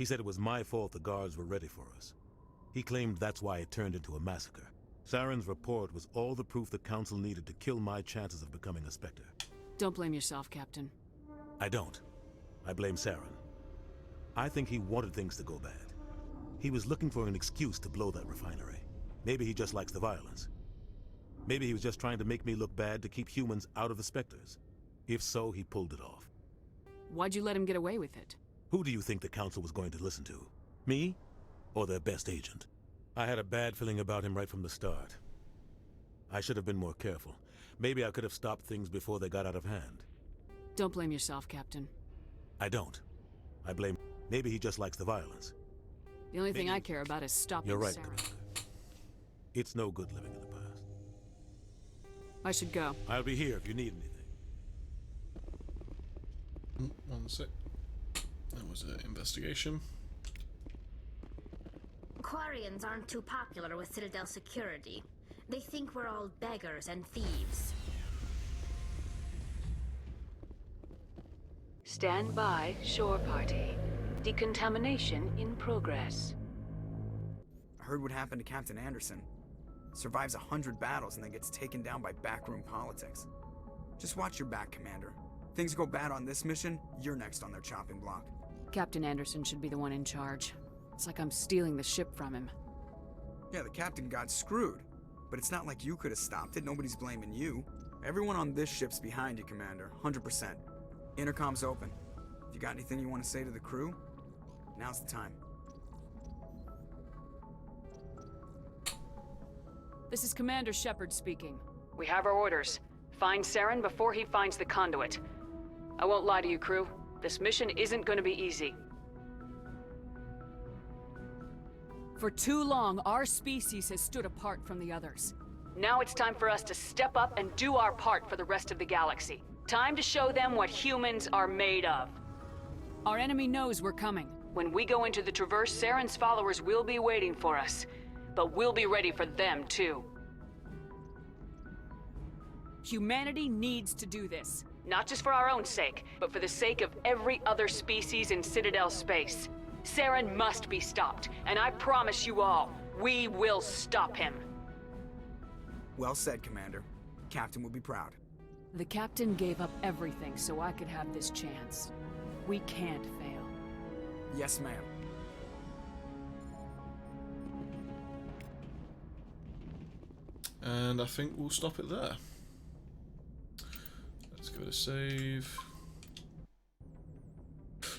He said it was my fault the guards were ready for us. He claimed that's why it turned into a massacre. Saren's report was all the proof the Council needed to kill my chances of becoming a Spectre. Don't blame yourself, Captain. I don't. I blame Saren. I think he wanted things to go bad. He was looking for an excuse to blow that refinery. Maybe he just likes the violence. Maybe he was just trying to make me look bad to keep humans out of the Spectres. If so, he pulled it off. Why'd you let him get away with it? Who do you think the Council was going to listen to? Me? Or their best agent? I had a bad feeling about him right from the start. I should have been more careful. Maybe I could have stopped things before they got out of hand. Don't blame yourself, Captain. I don't. I blame... Maybe he just likes the violence. The only thing I care about is stopping You're right, Saren. Commander. It's no good living in the past. I should go. I'll be here if you need anything. 1 sec. That was an investigation. Quarians aren't too popular with Citadel security. They think we're all beggars and thieves. Stand by, shore party. Decontamination in progress. I heard what happened to Captain Anderson. Survives 100 battles and then gets taken down by backroom politics. Just watch your back, Commander. Things go bad on this mission, you're next on their chopping block. Captain Anderson should be the one in charge. It's like I'm stealing the ship from him. Yeah, the captain got screwed. But it's not like you could have stopped it. Nobody's blaming you. Everyone on this ship's behind you, Commander. 100%. Intercom's open. If you got anything you want to say to the crew, now's the time. This is Commander Shepard speaking. We have our orders. Find Saren before he finds the conduit. I won't lie to you, crew. This mission isn't going to be easy. For too long, our species has stood apart from the others. Now it's time for us to step up and do our part for the rest of the galaxy. Time to show them what humans are made of. Our enemy knows we're coming. When we go into the Traverse, Saren's followers will be waiting for us. But we'll be ready for them, too. Humanity needs to do this. Not just for our own sake, but for the sake of every other species in Citadel space. Saren must be stopped, and I promise you all, we will stop him. Well said, Commander. Captain will be proud. The Captain gave up everything so I could have this chance. We can't fail. Yes, ma'am. And I think we'll stop it there. Let's give it a save.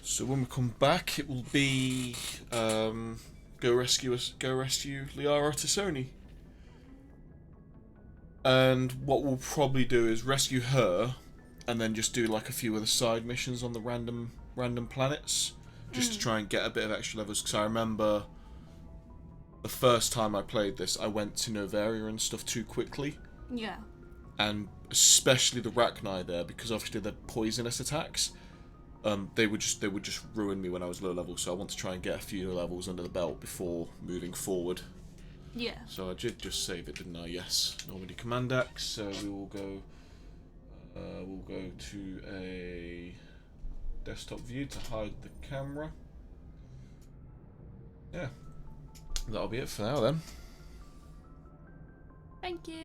So when we come back, it will be go rescue Liara Tassoni. And what we'll probably do is rescue her, and then just do like a few other side missions on the random planets, just to try and get a bit of extra levels. Because I remember the first time I played this, I went to Novaria and stuff too quickly. Yeah. And especially the Rachni there, because obviously they're poisonous attacks. They would just ruin me when I was low level. So I want to try and get a few levels under the belt before moving forward. Yeah. So I did just save it, didn't I? Yes. Normandy Commandax. So we will go. We'll go to a desktop view to hide the camera. Yeah. That'll be it for now then. Thank you.